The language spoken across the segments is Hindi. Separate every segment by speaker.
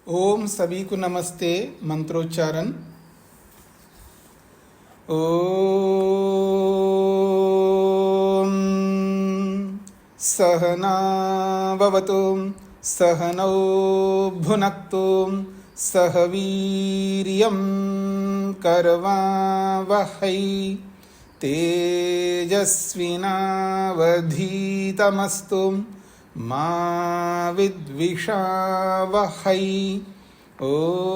Speaker 1: ओम सभी को नमस्ते। मंत्रोच्चारण। ओम सहना भवतु सहनौ भुनक्तु सह वीर्यं करवावहै तेजस्विनावधीतमस्तु मा विद्विषावहै। ओम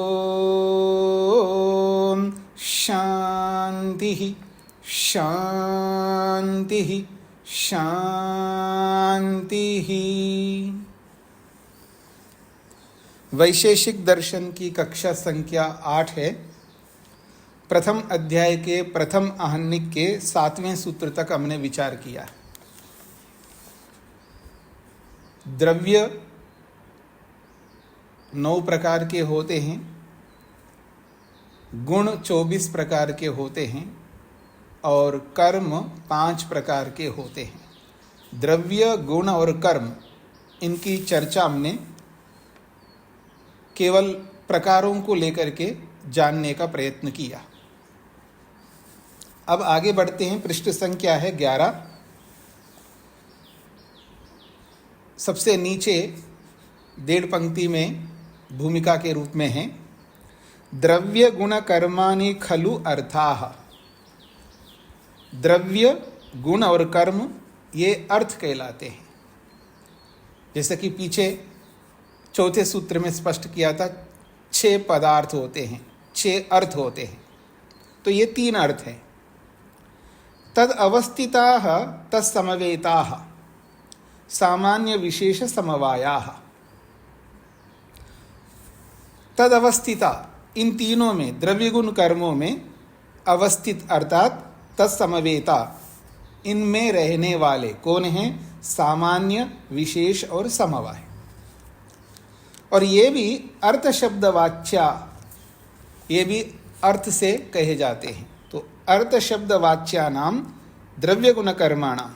Speaker 1: शांति शांति शांति। वैशेषिक दर्शन की कक्षा संख्या 8 है। प्रथम अध्याय के प्रथम आहनिक के 7वें सूत्र तक हमने विचार किया। द्रव्य 9 प्रकार के होते हैं, गुण 24 प्रकार के होते हैं और कर्म 5 प्रकार के होते हैं। द्रव्य, गुण और कर्म, इनकी चर्चा हमने केवल प्रकारों को लेकर के जानने का प्रयत्न किया। अब आगे बढ़ते हैं। पृष्ठ संख्या है 11। सबसे नीचे 1.5 पंक्ति में भूमिका के रूप में है, द्रव्य गुण कर्माणि खलु अर्थाः। द्रव्य, गुण और कर्म ये अर्थ कहलाते हैं। जैसे कि पीछे चौथे सूत्र में स्पष्ट किया था, 6 पदार्थ होते हैं, 6 अर्थ होते हैं। तो ये 3 अर्थ हैं। तद अवस्थिताः तत्समवेताः सामान्य विशेष समवायाः। तद अवस्थिता, इन तीनों में, द्रव्य गुण कर्मों में अवस्थित अर्थात तत्समवेता, इनमें रहने वाले कौन हैं? सामान्य, विशेष और समवाय। और ये भी अर्थ शब्द वाच्या, ये भी अर्थ से कहे जाते हैं। तो अर्थ शब्द वाच्या नाम द्रव्य गुण कर्माणाम,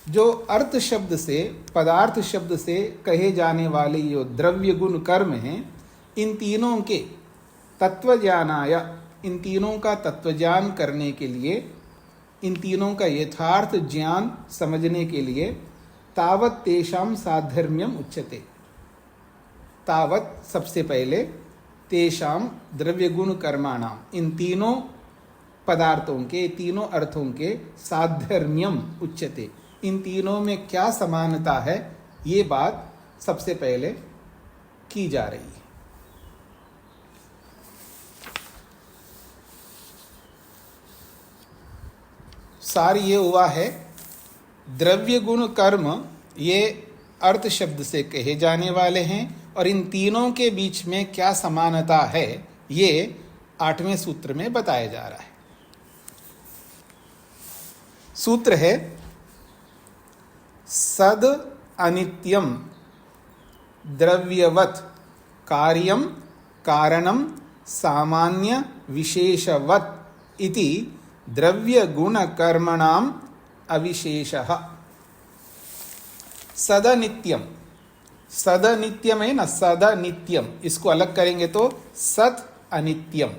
Speaker 1: जो अर्थ शब्द से, पदार्थ शब्द से कहे जाने वाले ये द्रव्य गुण कर्म हैं, इन तीनों के तत्वज्ञानाय, इन तीनों का तत्वज्ञान करने के लिए, इन तीनों का यथार्थ ज्ञान समझने के लिए तावत तेषाम साधर्म्यम उच्यते। तावत सबसे पहले, तेषाम द्रव्य गुण कर्माणाम, इन तीनों पदार्थों के, तीनों अर्थों के साधर्म्यम उच्यते, इन तीनों में क्या समानता है, ये बात सबसे पहले की जा रही है। सार ये हुआ है, द्रव्य गुण कर्म ये अर्थ शब्द से कहे जाने वाले हैं और इन तीनों के बीच में क्या समानता है, ये 8वें सूत्र में बताया जा रहा है। सूत्र है, सद अनित्यम द्रव्यवत कार्यम कारणम सामान्य विशेषवत इति द्रव्य गुण कर्मणाम अविशेषः। सदनित्यम, सदनित्यम है ना, सदनित्यम, इसको अलग करेंगे तो सत अनित्यम,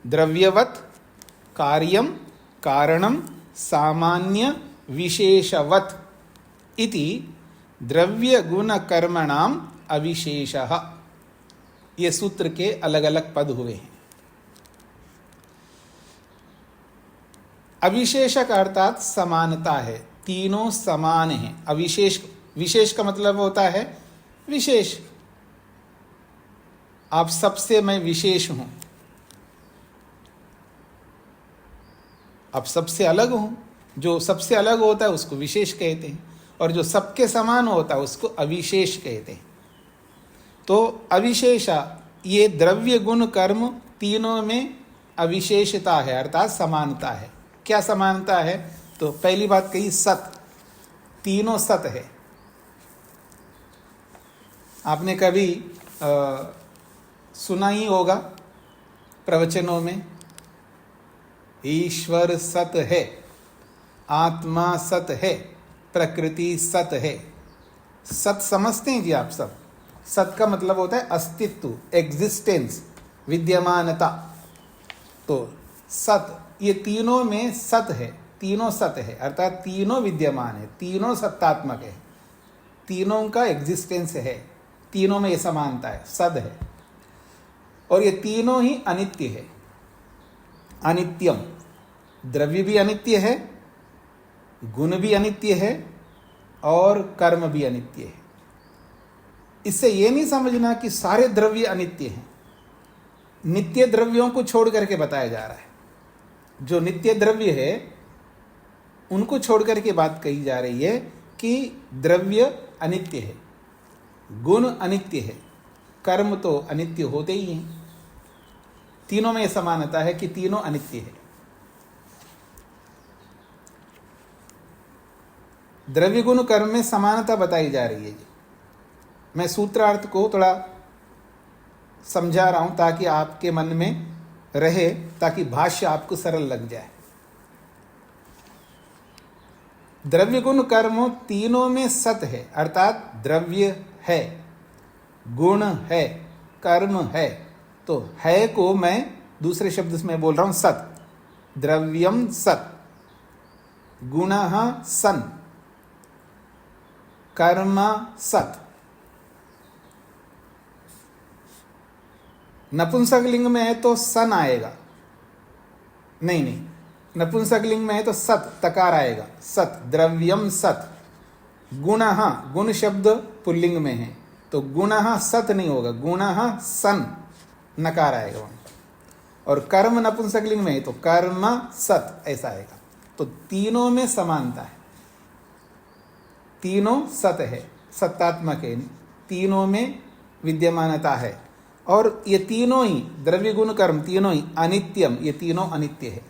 Speaker 1: द्रव्यवत कार्यम कारणम सामान्य विशेषवत इति द्रव्य गुण कर्मणाम अविशेषः। ये सूत्र के अलग अलग पद हुए हैं। अविशेष का अर्थात समानता है, तीनों समान हैं। अविशेष, विशेष का मतलब होता है विशेष, आप सबसे मैं विशेष हूं, आप सबसे अलग हूं। जो सबसे अलग होता है उसको विशेष कहते हैं, और जो सबके समान होता है उसको अविशेष कहते हैं। तो अविशेषा, ये द्रव्य गुण कर्म तीनों में अविशेषता है, अर्थात समानता है। क्या समानता है? तो पहली बात कही, सत, तीनों सत है। आपने कभी सुना ही होगा प्रवचनों में, ईश्वर सत है, आत्मा सत है, प्रकृति सत है। सत समझते हैं जी आप सब? सत का मतलब होता है अस्तित्व, एग्जिस्टेंस, विद्यमानता। तो सत, ये तीनों में सत है, तीनों सत है, अर्थात तीनों विद्यमान है, तीनों सत्तात्मक है, तीनों का एग्जिस्टेंस है, तीनों में ये समानता है, सद है। और ये तीनों ही अनित्य है, अनित्यम। द्रव्य भी अनित्य है, गुण भी अनित्य है, और कर्म भी अनित्य है। इससे यह नहीं समझना कि सारे द्रव्य अनित्य हैं। नित्य द्रव्यों को छोड़ करके बताया जा रहा है। जो नित्य द्रव्य है उनको छोड़ करके बात कही जा रही है कि द्रव्य अनित्य है, गुण अनित्य है, कर्म तो अनित्य होते ही हैं। तीनों में समानता है कि तीनों अनित्य है। द्रव्य गुण कर्म में समानता बताई जा रही है। मैं सूत्रार्थ को थोड़ा समझा रहा हूं ताकि आपके मन में रहे, ताकि भाष्य आपको सरल लग जाए। द्रव्य गुण कर्म तीनों में सत है, अर्थात द्रव्य है, गुण है, कर्म है। तो है को मैं दूसरे शब्द में बोल रहा हूं सत। द्रव्यम सत, गुणः सन, कर्म सत। नपुंसक लिंग में है तो सन आएगा, नहीं, नपुंसक लिंग में है तो सत तकार आएगा, सत, द्रव्यम सत। गुणः, गुण शब्द पुल्लिंग में है तो गुणः सत नहीं होगा, गुणः सन नकार आएगा वहां। और कर्म नपुंसक लिंग में है तो कर्म सत ऐसा आएगा। तो तीनों में समानता है, तीनों सत है, सत्तात्मक है, तीनों में विद्यमानता है। और ये तीनों ही द्रव्य गुण कर्म तीनों ही अनित्यम, ये तीनों अनित्य है,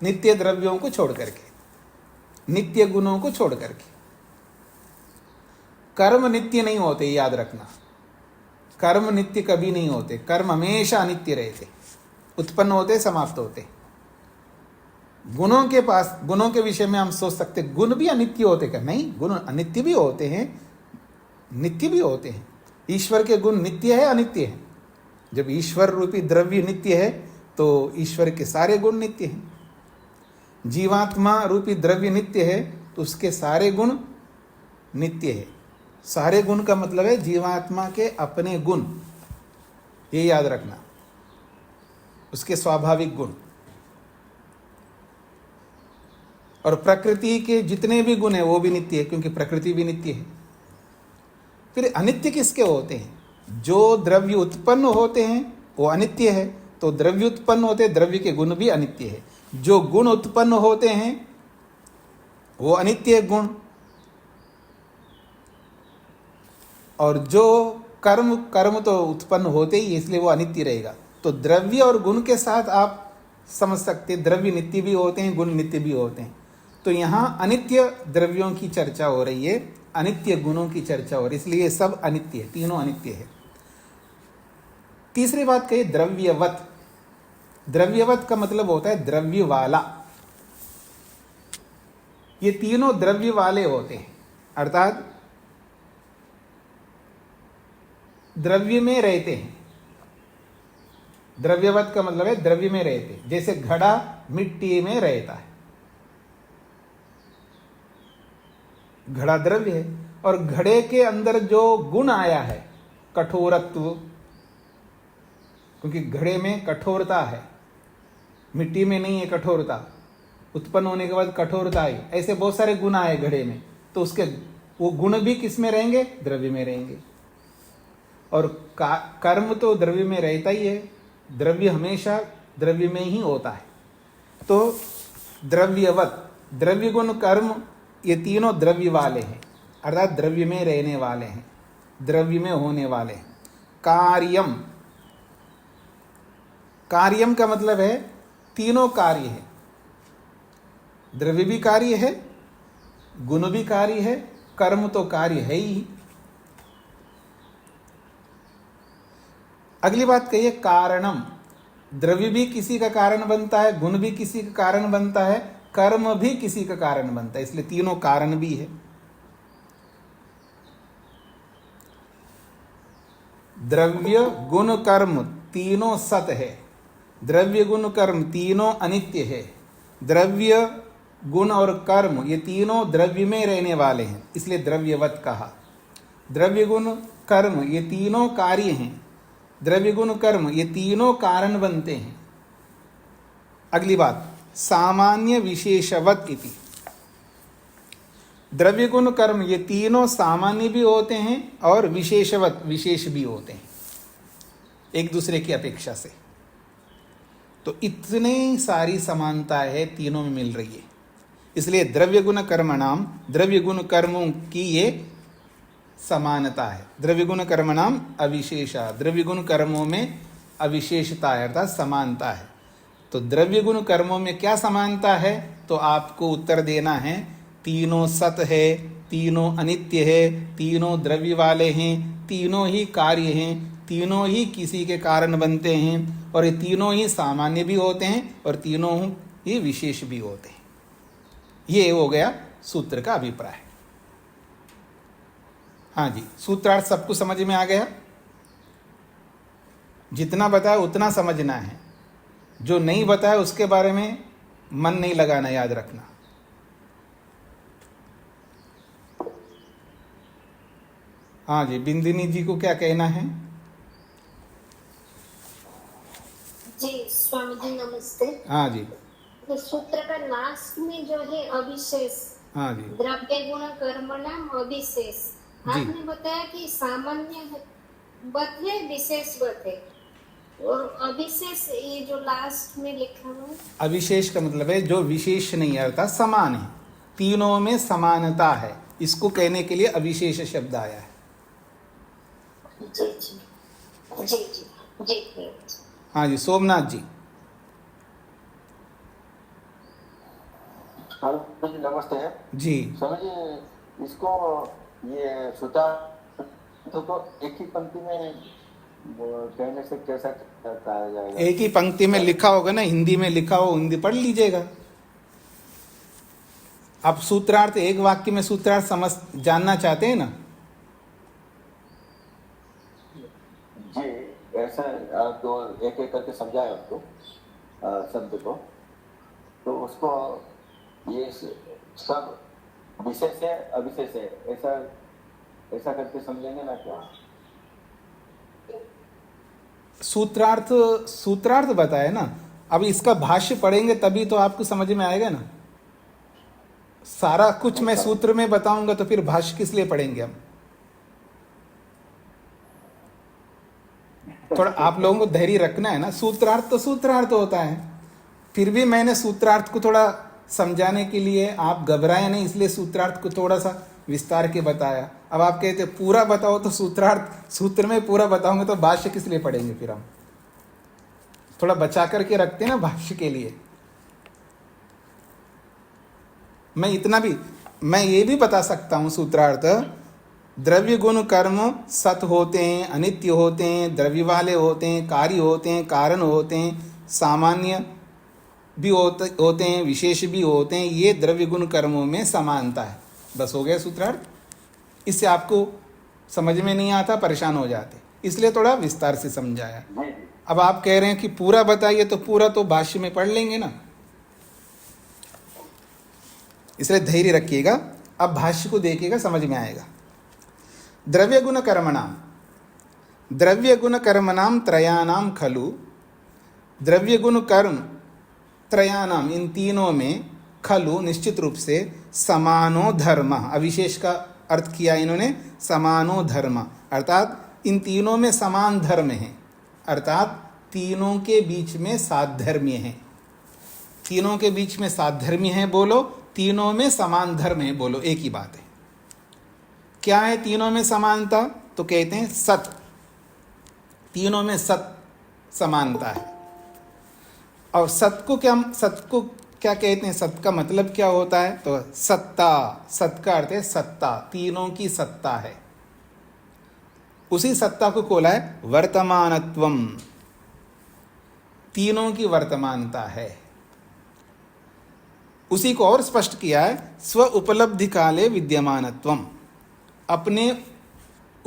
Speaker 1: नित्य द्रव्यों को छोड़ करके, नित्य गुणों को छोड़ करके। कर्म नित्य नहीं होते, याद रखना। कर्म नित्य कभी नहीं होते, कर्म हमेशा अनित्य रहते, उत्पन्न होते, समाप्त होते। गुणों के पास, गुणों के विषय में हम सोच सकते गुण भी अनित्य होते क्या? नहीं, गुण अनित्य भी होते हैं, नित्य भी होते हैं। ईश्वर के गुण नित्य है, अनित्य है? जब ईश्वर रूपी द्रव्य नित्य है तो ईश्वर के सारे गुण नित्य हैं। जीवात्मा रूपी द्रव्य नित्य है तो उसके सारे गुण नित्य है। सारे गुण का मतलब है जीवात्मा के अपने गुण, ये याद रखना, उसके स्वाभाविक गुण। और प्रकृति के जितने भी गुण हैं वो भी नित्य है, क्योंकि प्रकृति भी नित्य है। फिर अनित्य किसके होते हैं? जो द्रव्य उत्पन्न होते हैं वो अनित्य है, तो द्रव्य उत्पन्न होते हैं, द्रव्य के गुण भी अनित्य है। जो गुण उत्पन्न होते हैं वो अनित्य है, गुण। और जो कर्म, कर्म तो उत्पन्न होते ही, इसलिए वो अनित्य रहेगा। तो द्रव्य और गुण के साथ आप समझ सकते हैं, द्रव्य नित्य भी होते हैं, गुण नित्य भी होते हैं। तो यहां अनित्य द्रव्यों की चर्चा हो रही है, अनित्य गुणों की चर्चा हो रही है, इसलिए सब अनित्य है, तीनों अनित्य है। तीसरी बात कही द्रव्यवत। द्रव्यवत का मतलब होता है द्रव्य वाला। ये तीनों द्रव्य वाले होते हैं, अर्थात द्रव्य में रहते हैं। द्रव्यवत का मतलब है द्रव्य में रहते हैं। जैसे घड़ा मिट्टी में रहता है, घड़ा द्रव्य है, और घड़े के अंदर जो गुण आया है, कठोरत्व, क्योंकि घड़े में कठोरता है, मिट्टी में नहीं है कठोरता, उत्पन्न होने के बाद कठोरता आई, ऐसे बहुत सारे गुण आए घड़े में, तो उसके वो गुण भी किस में रहेंगे? द्रव्य में रहेंगे। और कर्म तो द्रव्य में रहता ही है, द्रव्य हमेशा द्रव्य में ही होता है। तो द्रव्यवत, द्रव्य गुण कर्म, ये तीनों द्रव्य वाले हैं, अर्थात द्रव्य में रहने वाले हैं, द्रव्य में होने वाले हैं। कार्यम, कार्यम का मतलब है तीनों कार्य है, द्रव्य भी कार्य है, गुण भी कार्य है, कर्म तो कार्य है ही। अगली बात कहिए कारणम। द्रव्य भी किसी का कारण बनता है, गुण भी किसी का कारण बनता है, कर्म भी किसी का कारण बनता है, इसलिए तीनों कारण भी है। द्रव्य गुण कर्म तीनों सत है, द्रव्य गुण कर्म तीनों अनित्य है, द्रव्य गुण और कर्म ये तीनों द्रव्य में रहने वाले हैं, इसलिए द्रव्यवत कहा। द्रव्य गुण कर्म ये तीनों कार्य हैं, द्रव्य गुण कर्म ये तीनों कारण बनते हैं। अगली बात, सामान्य विशेषवत इति। द्रव्य गुण कर्म ये तीनों सामान्य भी होते हैं और विशेषवत विशेष भी होते हैं एक दूसरे की अपेक्षा से। तो इतनी सारी समानता है तीनों में मिल रही है, इसलिए द्रव्य गुण कर्म नाम, द्रव्य गुण कर्मों की ये समानता है। द्रव्य गुण कर्म नाम अविशेषा, द्रव्य गुण कर्मों में अविशेषता है अर्थात समानता है। तो द्रव्य गुण कर्मों में क्या समानता है, तो आपको उत्तर देना है तीनों सत है, तीनों अनित्य है, तीनों द्रव्य वाले हैं, तीनों ही कार्य हैं, तीनों ही किसी के कारण बनते हैं, और ये तीनों ही सामान्य भी होते हैं और तीनों ही विशेष भी होते हैं। ये हो गया सूत्र का अभिप्राय। हाँ जी, सूत्रार्थ सबको समझ में आ गया? जितना बताया उतना समझना है, जो नहीं बताया उसके बारे में मन नहीं लगाना, याद रखना। हाँ जी, बिंदिनी जी को क्या कहना है?
Speaker 2: जी स्वामी जी नमस्ते।
Speaker 1: हाँ जी,
Speaker 2: तो सूत्र का लास्ट में जो है अविशेष,
Speaker 1: हाँ जी,
Speaker 2: द्रव्य गुण कर्म नाम अविशेष,
Speaker 1: जी।
Speaker 2: आपने बताया कि सामान्य वत है विशेष वत है, और अविशेष ये जो लास्ट में लिखा हुआ है,
Speaker 1: अविशेष का मतलब है जो विशेष नहीं है अर्थात समान है, तीनों में समानता है, इसको कहने के लिए अविशेष शब्द आया है।
Speaker 2: जी जी जी जी जी।
Speaker 1: हाँ जी, सोमनाथ जी।
Speaker 3: नमस्ते
Speaker 1: जी,
Speaker 3: समझ इसको ये सूता तो एक ही पंक्ति में कहने से कैसा कहा जाएगा?
Speaker 1: एक ही पंक्ति में लिखा होगा ना, हिंदी में लिखा हो, हिंदी पढ़ लीजिएगा। आप सूत्रार्थ एक वाक्य में सूत्रार्थ समझ जानना चाहते हैं ना?
Speaker 3: जी, ऐसा तो एक एक करके समझाए आपको शब्द को, तो उसको ये सब विशेष है अविशेष है ऐसा ऐसा करके समझेंगे ना क्या?
Speaker 1: सूत्रार्थ बताए ना, अब इसका भाष्य पढ़ेंगे तभी तो आपको समझ में आएगा ना। सारा कुछ मैं सूत्र में बताऊंगा तो फिर भाष्य किस लिए पढ़ेंगे हम? थोड़ा आप लोगों को धैर्य रखना है ना। सूत्रार्थ तो सूत्रार्थ होता है, फिर भी मैंने सूत्रार्थ को थोड़ा समझाने के लिए, आप घबराए नहीं इसलिए सूत्रार्थ को थोड़ा सा विस्तार के बताया। अब आप कहते पूरा बताओ, तो सूत्रार्थ सूत्र में पूरा बताऊंगे तो भाष्य किस लिए पढ़ेंगे? फिर हम थोड़ा बचा करके रखते हैं ना भाष्य के लिए। मैं ये भी बता सकता हूं सूत्रार्थ, द्रव्य गुण कर्म सत होते हैं, अनित्य होते हैं, द्रव्य वाले होते हैं, कार्य होते हैं, कारण होते हैं, सामान्य भी होते हैं, विशेष भी होते हैं। ये द्रव्य गुण कर्मों में समानता है। बस हो गया सूत्रार्थ। इससे आपको समझ में नहीं आता, परेशान हो जाते, इसलिए थोड़ा विस्तार से समझाया। अब आप कह रहे हैं कि पूरा बताइए, तो पूरा तो भाष्य में पढ़ लेंगे ना, इसलिए धैर्य रखिएगा। अब भाष्य को देखिएगा, समझ में आएगा। द्रव्य गुण कर्मणाम, द्रव्य गुण कर्मणाम त्रयाणाम खलु, द्रव्य गुण कर्म त्रयाणाम इन तीनों में, खलु निश्चित रूप से, समानो धर्म, अविशेष का अर्थ किया इन्होंने, समानो धर्म अर्थात इन तीनों में समान धर्म है, अर्थात तीनों के बीच में साधर्म्य है। तीनों के बीच में साधर्म्य है बोलो, तीनों में समान धर्म है बोलो, एक ही बात है। क्या है तीनों में समानता? तो कहते हैं सत, तीनों में सत समानता है। और सत को क्या कहते हैं? सत का मतलब क्या होता है? तो सत्ता, सत का अर्थ है सत्ता, तीनों की सत्ता है। उसी सत्ता को खोला है वर्तमानत्वम, तीनों की वर्तमानता है। उसी को और स्पष्ट किया है स्व उपलब्धि काले विद्यमानत्वम, अपने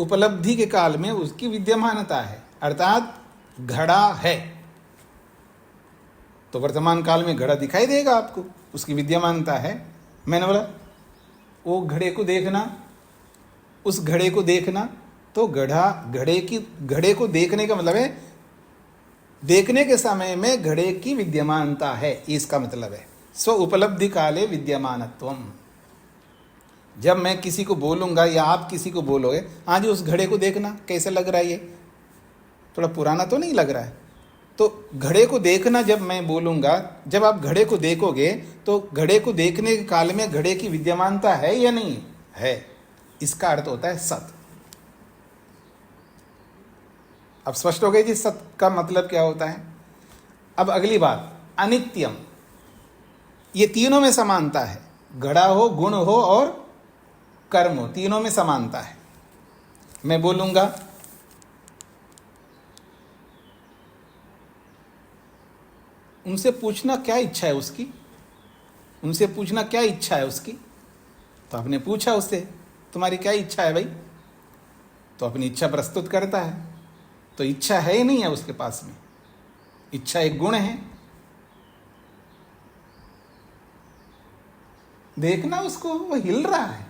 Speaker 1: उपलब्धि के काल में उसकी विद्यमानता है, अर्थात घड़ा है तो वर्तमान काल में घड़ा दिखाई देगा आपको, उसकी विद्यमानता है। मैंने बोला वो घड़े को देखना, उस घड़े को देखना, तो घड़े को देखने का मतलब है देखने के समय में घड़े की विद्यमानता है, इसका मतलब है स्व उपलब्धि काले विद्यमानत्वम। जब मैं किसी को बोलूंगा या आप किसी को बोलोगे, हाँ जी उस घड़े को देखना कैसे लग रहा है, ये थोड़ा पुराना तो नहीं लग रहा है, तो घड़े को देखना जब मैं बोलूंगा, जब आप घड़े को देखोगे तो घड़े को देखने के काल में घड़े की विद्यमानता है या नहीं है, इसका अर्थ होता है सत। अब स्पष्ट हो गई जी सत का मतलब क्या होता है। अब अगली बात अनित्यम, ये तीनों में समानता है, घड़ा हो, गुण हो और कर्म हो, तीनों में समानता है। मैं बोलूंगा उनसे पूछना क्या इच्छा है उसकी, उनसे पूछना क्या इच्छा है उसकी, तो आपने पूछा उससे तुम्हारी क्या इच्छा है भाई, तो अपनी इच्छा प्रस्तुत करता है, तो इच्छा है ही नहीं है उसके पास में, इच्छा एक गुण है। देखना उसको, वो हिल रहा है,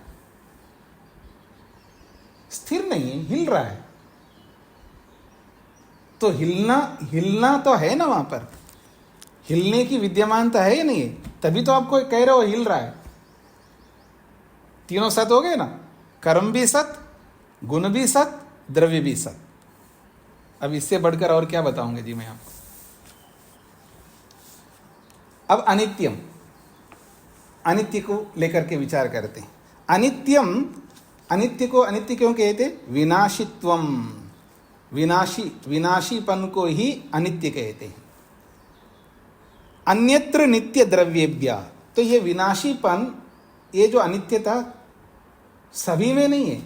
Speaker 1: स्थिर नहीं है, हिल रहा है, तो हिलना तो है ना, वहां पर हिलने की विद्यमानता है या नहीं है, तभी तो आपको कह रहे हो हिल रहा है। तीनों सत हो गए ना, कर्म भी सत, गुण भी सत, द्रव्य भी सत। अब इससे बढ़कर और क्या बताऊंगे जी मैं आपको। अब अनित्यम, अनित्य को लेकर के विचार करते हैं। अनित्यम, अनित्य को अनित्य क्यों कहते, विनाशित्वम, विनाशीपन को ही अनित्य कहते हैं। अन्यत्र नित्य द्रव्येभ्य, तो ये विनाशीपन, ये जो अनित्यता सभी में नहीं है।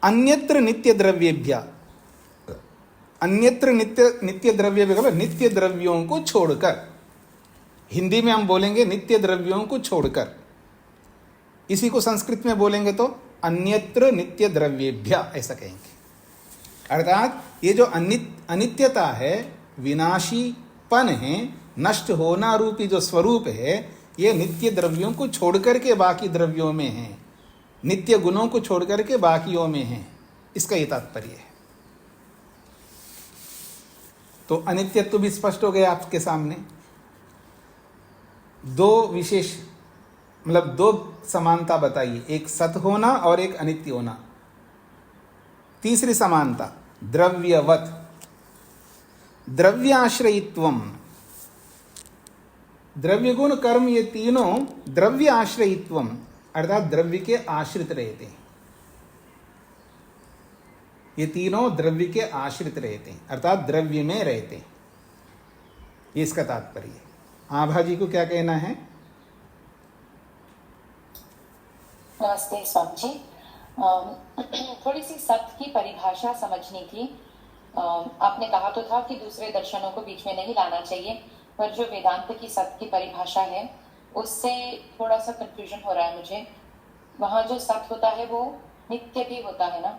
Speaker 1: अन्यत्र नित्य द्रव्येभ्य, अन्यत्र नित्य द्रव्य, नित्य द्रव्यों को छोड़कर, हिंदी में हम बोलेंगे नित्य द्रव्यों को छोड़कर, इसी को संस्कृत में बोलेंगे तो अन्यत्र नित्य द्रव्येभ्य ऐसा कहेंगे। अर्थात ये जो अनित्यता है, विनाशीपन है, नष्ट होना रूपी जो स्वरूप है, ये नित्य द्रव्यों को छोड़कर के बाकी द्रव्यों में है, नित्य गुणों को छोड़कर के बाकियों में है, इसका ये तात्पर्य है। तो अनित्यत्व भी स्पष्ट हो गया आपके सामने। दो विशेष मतलब दो समानता बताइए, एक सत होना और एक अनित्य होना। तीसरी समानता द्रव्यवत, द्रव्याश्रयित्वम, द्रव्य गुण कर्म ये तीनों द्रव्य आश्रयित्वम, अर्थात द्रव्य के आश्रित रहते हैं। ये तीनों द्रव्य के आश्रित रहते हैं, अर्थात द्रव्य में रहते हैं, ये इसका तात्पर्य है। आभा जी को क्या कहना है।
Speaker 4: नमस्ते स्वामी जी, थोड़ी सी सत्य की परिभाषा समझनी थी। आपने कहा तो था कि दूसरे दर्शनों को बीच में नहीं लाना चाहिए, पर जो वेदांत की सत्य की परिभाषा है उससे थोड़ा सा कंफ्यूजन हो रहा है मुझे। वहाँ जो सत्य होता है वो नित्य भी होता है ना,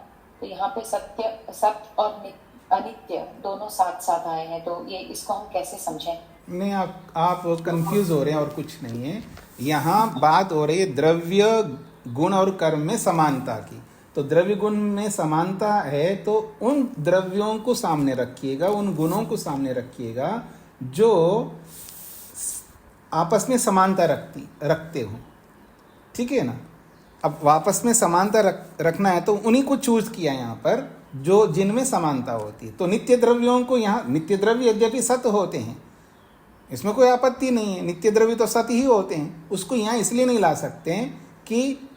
Speaker 4: तो यहाँ पे सत्य और अनित्य दोनों साथ साथ आए हैं, तो ये इसको हम कैसे समझें।
Speaker 1: नहीं, आप कंफ्यूज हो रहे हैं और कुछ नहीं है। यहाँ बात हो रही है द्रव्य गुण और कर्म में समानता की। तो द्रव्य गुण में समानता है तो उन द्रव्यों को सामने रखिएगा, उन गुणों को सामने रखिएगा जो आपस में समानता रखते हो, ठीक है ना। अब वापस में समानता रखना है तो उन्हीं को चूज किया यहाँ पर जो जिनमें समानता होती है। तो नित्य द्रव्यों को यहाँ, नित्य द्रव्य यद्यपि सत्य होते हैं, इसमें कोई आपत्ति नहीं है, नित्य द्रव्य तो सत्य ही होते हैं, उसको यहाँ इसलिए नहीं ला सकते हैं कि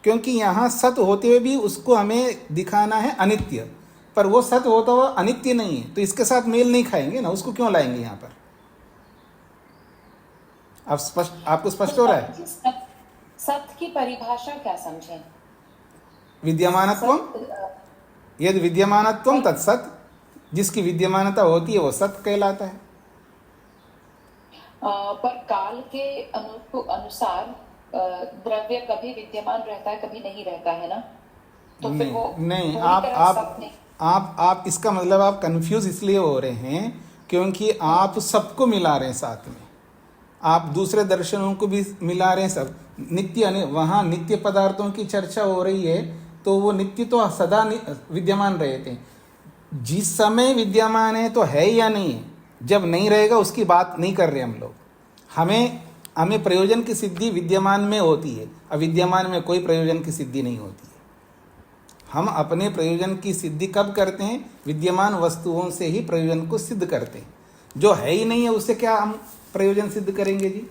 Speaker 1: क्योंकि यहाँ सत्य होते हुए भी उसको हमें दिखाना है अनित्य, पर वो सत्य होता हुआ अनित्य नहीं है, तो इसके साथ मेल नहीं खाएंगे ना, उसको क्यों लाएंगे यहाँ पर। आप आपको स्पष्ट हो रहा है।
Speaker 4: सत्य की परिभाषा क्या समझें।
Speaker 1: विद्यमानत्वम, यद विद्यमानत्वम तत्सत, जिसकी विद्यमानता होती है वो सत्य कहलाता है।
Speaker 4: पर काल के अनुसार द्रव्य कभी विद्यमान रहता है, कभी नहीं रहता है ना। तो फिर वो
Speaker 1: नहीं,
Speaker 4: पूरी
Speaker 1: आप
Speaker 4: तरह
Speaker 1: आप
Speaker 4: सत्य
Speaker 1: आप इसका मतलब आप कंफ्यूज इसलिए हो रहे हैं क्योंकि आप सबको मिला रहे हैं साथ में, आप दूसरे दर्शनों को भी मिला रहे हैं। सब नित्य, वहाँ नित्य पदार्थों की चर्चा हो रही है, तो वो नित्य तो सदा विद्यमान रहे थे। जिस समय विद्यमान है तो है या नहीं है, जब नहीं रहेगा उसकी बात नहीं कर रहे हम लोग। हमें प्रयोजन की सिद्धि विद्यमान में होती है, अविद्यमान में कोई प्रयोजन की सिद्धि नहीं होती है। हम अपने प्रयोजन की सिद्धि कब करते हैं? विद्यमान वस्तुओं से ही प्रयोजन को सिद्ध करते हैं। जो है ही नहीं है उससे क्या हम प्रयोजन सिद्ध करेंगे जी?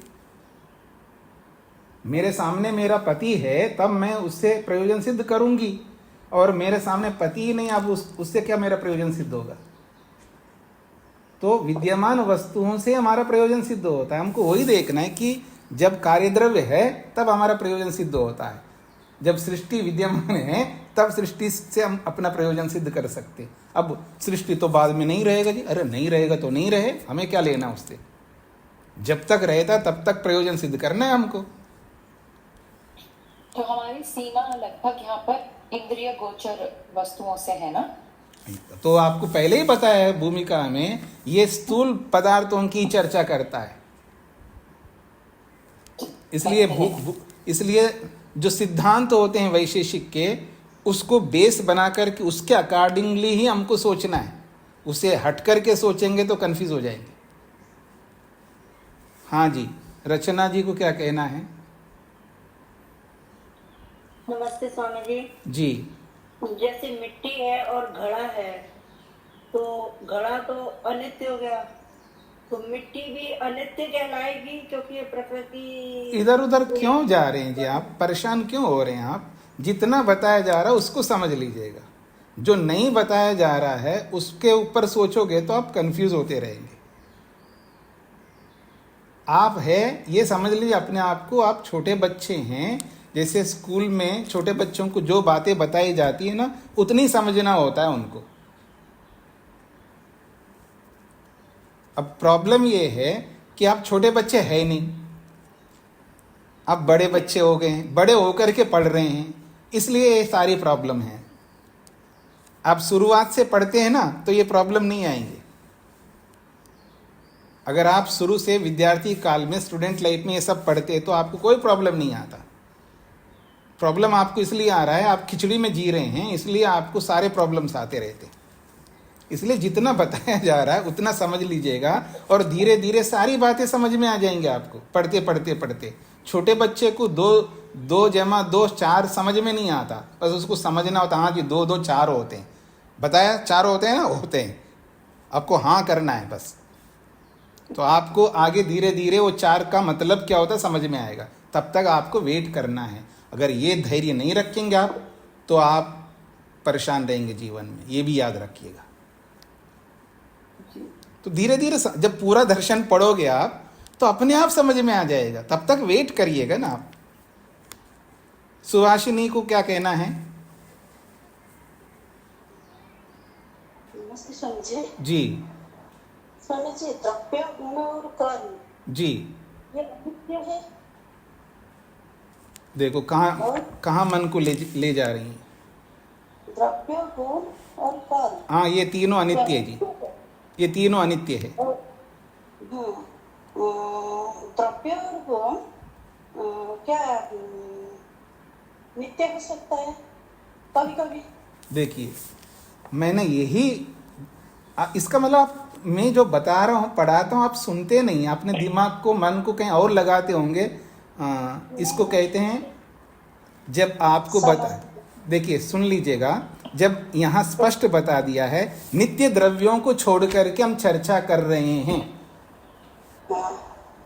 Speaker 1: मेरे सामने मेरा पति है तब मैं उससे प्रयोजन सिद्ध करूंगी, और मेरे सामने पति ही नहीं, अब उससे क्या मेरा प्रयोजन सिद्ध होगा? तो विद्यमान वस्तुओं से हमारा प्रयोजन सिद्ध होता है। हमको वही देखना है कि जब कार्यद्रव्य है तब हमारा प्रयोजन सिद्ध होता है, जब सृष्टि विद्यमान है तब सृष्टि से हम अपना प्रयोजन सिद्ध कर सकते हैं। अब सृष्टि तो बाद में नहीं रहेगा जी, अरे नहीं रहेगा तो नहीं रहे, हमें क्या लेना उससे? जब तक रहता तब तक प्रयोजन सिद्ध करना है हमको।
Speaker 4: तो हमारी सीमा लगभग यहाँ पर इंद्रिय गोचर वस्तुओं से है ना?
Speaker 1: तो आपको पहले ही पता है भूमिका में ये स्थूल पदार्थों की चर्चा करता है, इसलिए जो सिद्धांत होते हैं वैशेषिक के, उसको बेस बना करके उसके अकॉर्डिंगली ही हमको सोचना है। उसे हट करके सोचेंगे तो कंफ्यूज हो जाएंगे। हाँ जी, रचना जी को क्या कहना है?
Speaker 5: नमस्ते स्वामी जी।
Speaker 1: जी,
Speaker 5: जैसे मिट्टी है और घड़ा है, तो घड़ा तो अनित्य हो गया, तो मिट्टी भी अनित्य कहलाएगी, क्योंकि ये प्रकृति।
Speaker 1: इधर उधर क्यों जा रहे हैं जी आप? परेशान क्यों हो रहे हैं आप? जितना बताया जा रहा है उसको समझ लीजिएगा। जो नहीं बताया जा रहा है उसके ऊपर सोचोगे तो आप कंफ्यूज होते रहेंगे। आप है ये समझ लीजिए अपने आप को, आप छोटे बच्चे हैं। जैसे स्कूल में छोटे बच्चों को जो बातें बताई जाती है ना, उतनी समझना होता है उनको। अब प्रॉब्लम ये है कि आप छोटे बच्चे है नहीं, आप बड़े बच्चे हो गए हैं, बड़े होकर के पढ़ रहे हैं, इसलिए ये सारी प्रॉब्लम है। आप शुरुआत से पढ़ते हैं ना तो ये प्रॉब्लम नहीं आएंगे। अगर आप शुरू से विद्यार्थी काल में, स्टूडेंट लाइफ में ये सब पढ़ते तो आपको कोई प्रॉब्लम नहीं आता। प्रॉब्लम आपको इसलिए आ रहा है, आप खिचड़ी में जी रहे हैं, इसलिए आपको सारे प्रॉब्लम्स आते रहते हैं। इसलिए जितना बताया जा रहा है उतना समझ लीजिएगा, और धीरे धीरे सारी बातें समझ में आ जाएंगे आपको पढ़ते पढ़ते पढ़ते। छोटे बच्चे को 2 जमा 2 4 समझ में नहीं आता, बस उसको समझना होता, हाँ जी 2 2 4 होते हैं, बताया 4 होते हैं ना, होते हैं, आपको हाँ करना है बस। तो आपको आगे धीरे धीरे वो 4 का मतलब क्या होता है समझ में आएगा, तब तक आपको वेट करना है। अगर ये धैर्य नहीं रखेंगे आप तो आप परेशान रहेंगे जीवन में, ये भी याद रखिएगा। तो धीरे धीरे जब पूरा दर्शन पढ़ोगे आप तो अपने आप समझ में आ जाएगा, तब तक वेट करिएगा ना आप। सुहासिनी को क्या कहना है?
Speaker 5: नमस्ते स्वामी जी।
Speaker 1: जी
Speaker 5: स्वामी जी, द्रव्य गुण और कर्म
Speaker 1: जी,
Speaker 5: ये अनित्य है।
Speaker 1: देखो कहाँ मन को ले जा रही हैं।
Speaker 5: द्रव्य गुण और कर्म,
Speaker 1: हाँ ये तीनों अनित्य है जी, ये तीनों अनित्य है।
Speaker 5: द्रव्य और गुण क्या नित्य हो सकता है? कभी कभी
Speaker 1: देखिए मैंने यही इसका मतलब मैं जो बता रहा हूँ, पढ़ाता हूँ, आप सुनते नहीं, अपने दिमाग को, मन को कहीं और लगाते होंगे। इसको कहते हैं जब आपको देखिए सुन लीजिएगा, जब यहाँ स्पष्ट बता दिया है नित्य द्रव्यों को छोड़ करके हम चर्चा कर रहे हैं,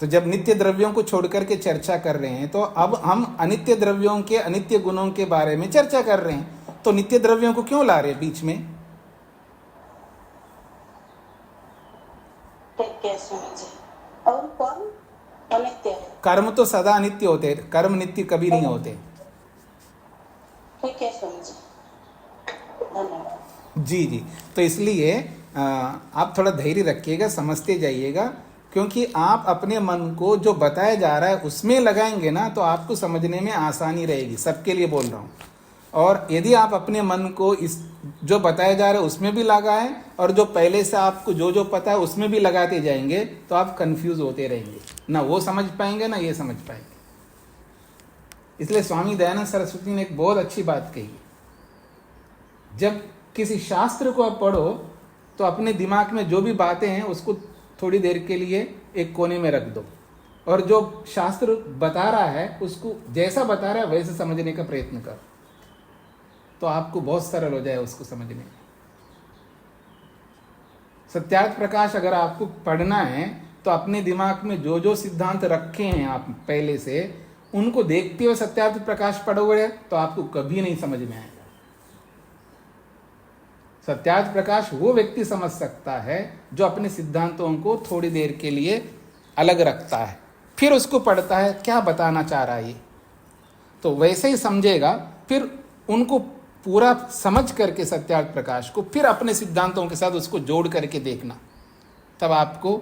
Speaker 1: तो जब नित्य द्रव्यों को छोड़ करके चर्चा कर रहे हैं तो अब हम अनित्य द्रव्यों के, अनित्य गुणों के बारे में चर्चा कर रहे हैं। तो नित्य द्रव्यों को क्यों ला रहे हैं बीच में?
Speaker 5: और कर्म अनित्य है।
Speaker 1: कर्म तो सदा अनित्य होते हैं, कर्म नित्य कभी नहीं होते।
Speaker 5: ठीक है स्वामी जी, धन्यवाद।
Speaker 1: जी जी, तो इसलिए आप थोड़ा धैर्य रखिएगा, समझते जाइएगा, क्योंकि आप अपने मन को जो बताया जा रहा है उसमें लगाएंगे ना तो आपको समझने में आसानी रहेगी। सबके लिए बोल रहा हूँ, और यदि आप अपने मन को इस जो बताया जा रहा है उसमें भी लगाएं और जो पहले से आपको जो जो पता है उसमें भी लगाते जाएंगे तो आप कंफ्यूज होते रहेंगे, ना वो समझ पाएंगे ना ये समझ पाएंगे। इसलिए स्वामी दयानंद सरस्वती ने एक बहुत अच्छी बात कही, जब किसी शास्त्र को आप पढ़ो तो अपने दिमाग में जो भी बातें हैं उसको थोड़ी देर के लिए एक कोने में रख दो और जो शास्त्र बता रहा है उसको जैसा बता रहा है वैसे समझने का प्रयत्न करो, तो आपको बहुत सरल हो जाए उसको समझने में। सत्यार्थ प्रकाश अगर आपको पढ़ना है तो अपने दिमाग में जो जो सिद्धांत रखे हैं आप पहले से, उनको देखते हुए सत्यार्थ प्रकाश पढ़ोगे तो आपको कभी नहीं समझ में आएगा। सत्यार्थ प्रकाश वो व्यक्ति समझ सकता है जो अपने सिद्धांतों को थोड़ी देर के लिए अलग रखता है, फिर उसको पढ़ता है क्या बताना चाह रहा है ये, तो वैसे ही समझेगा। फिर उनको पूरा समझ करके सत्यार्थ प्रकाश को फिर अपने सिद्धांतों के साथ उसको जोड़ करके देखना, तब आपको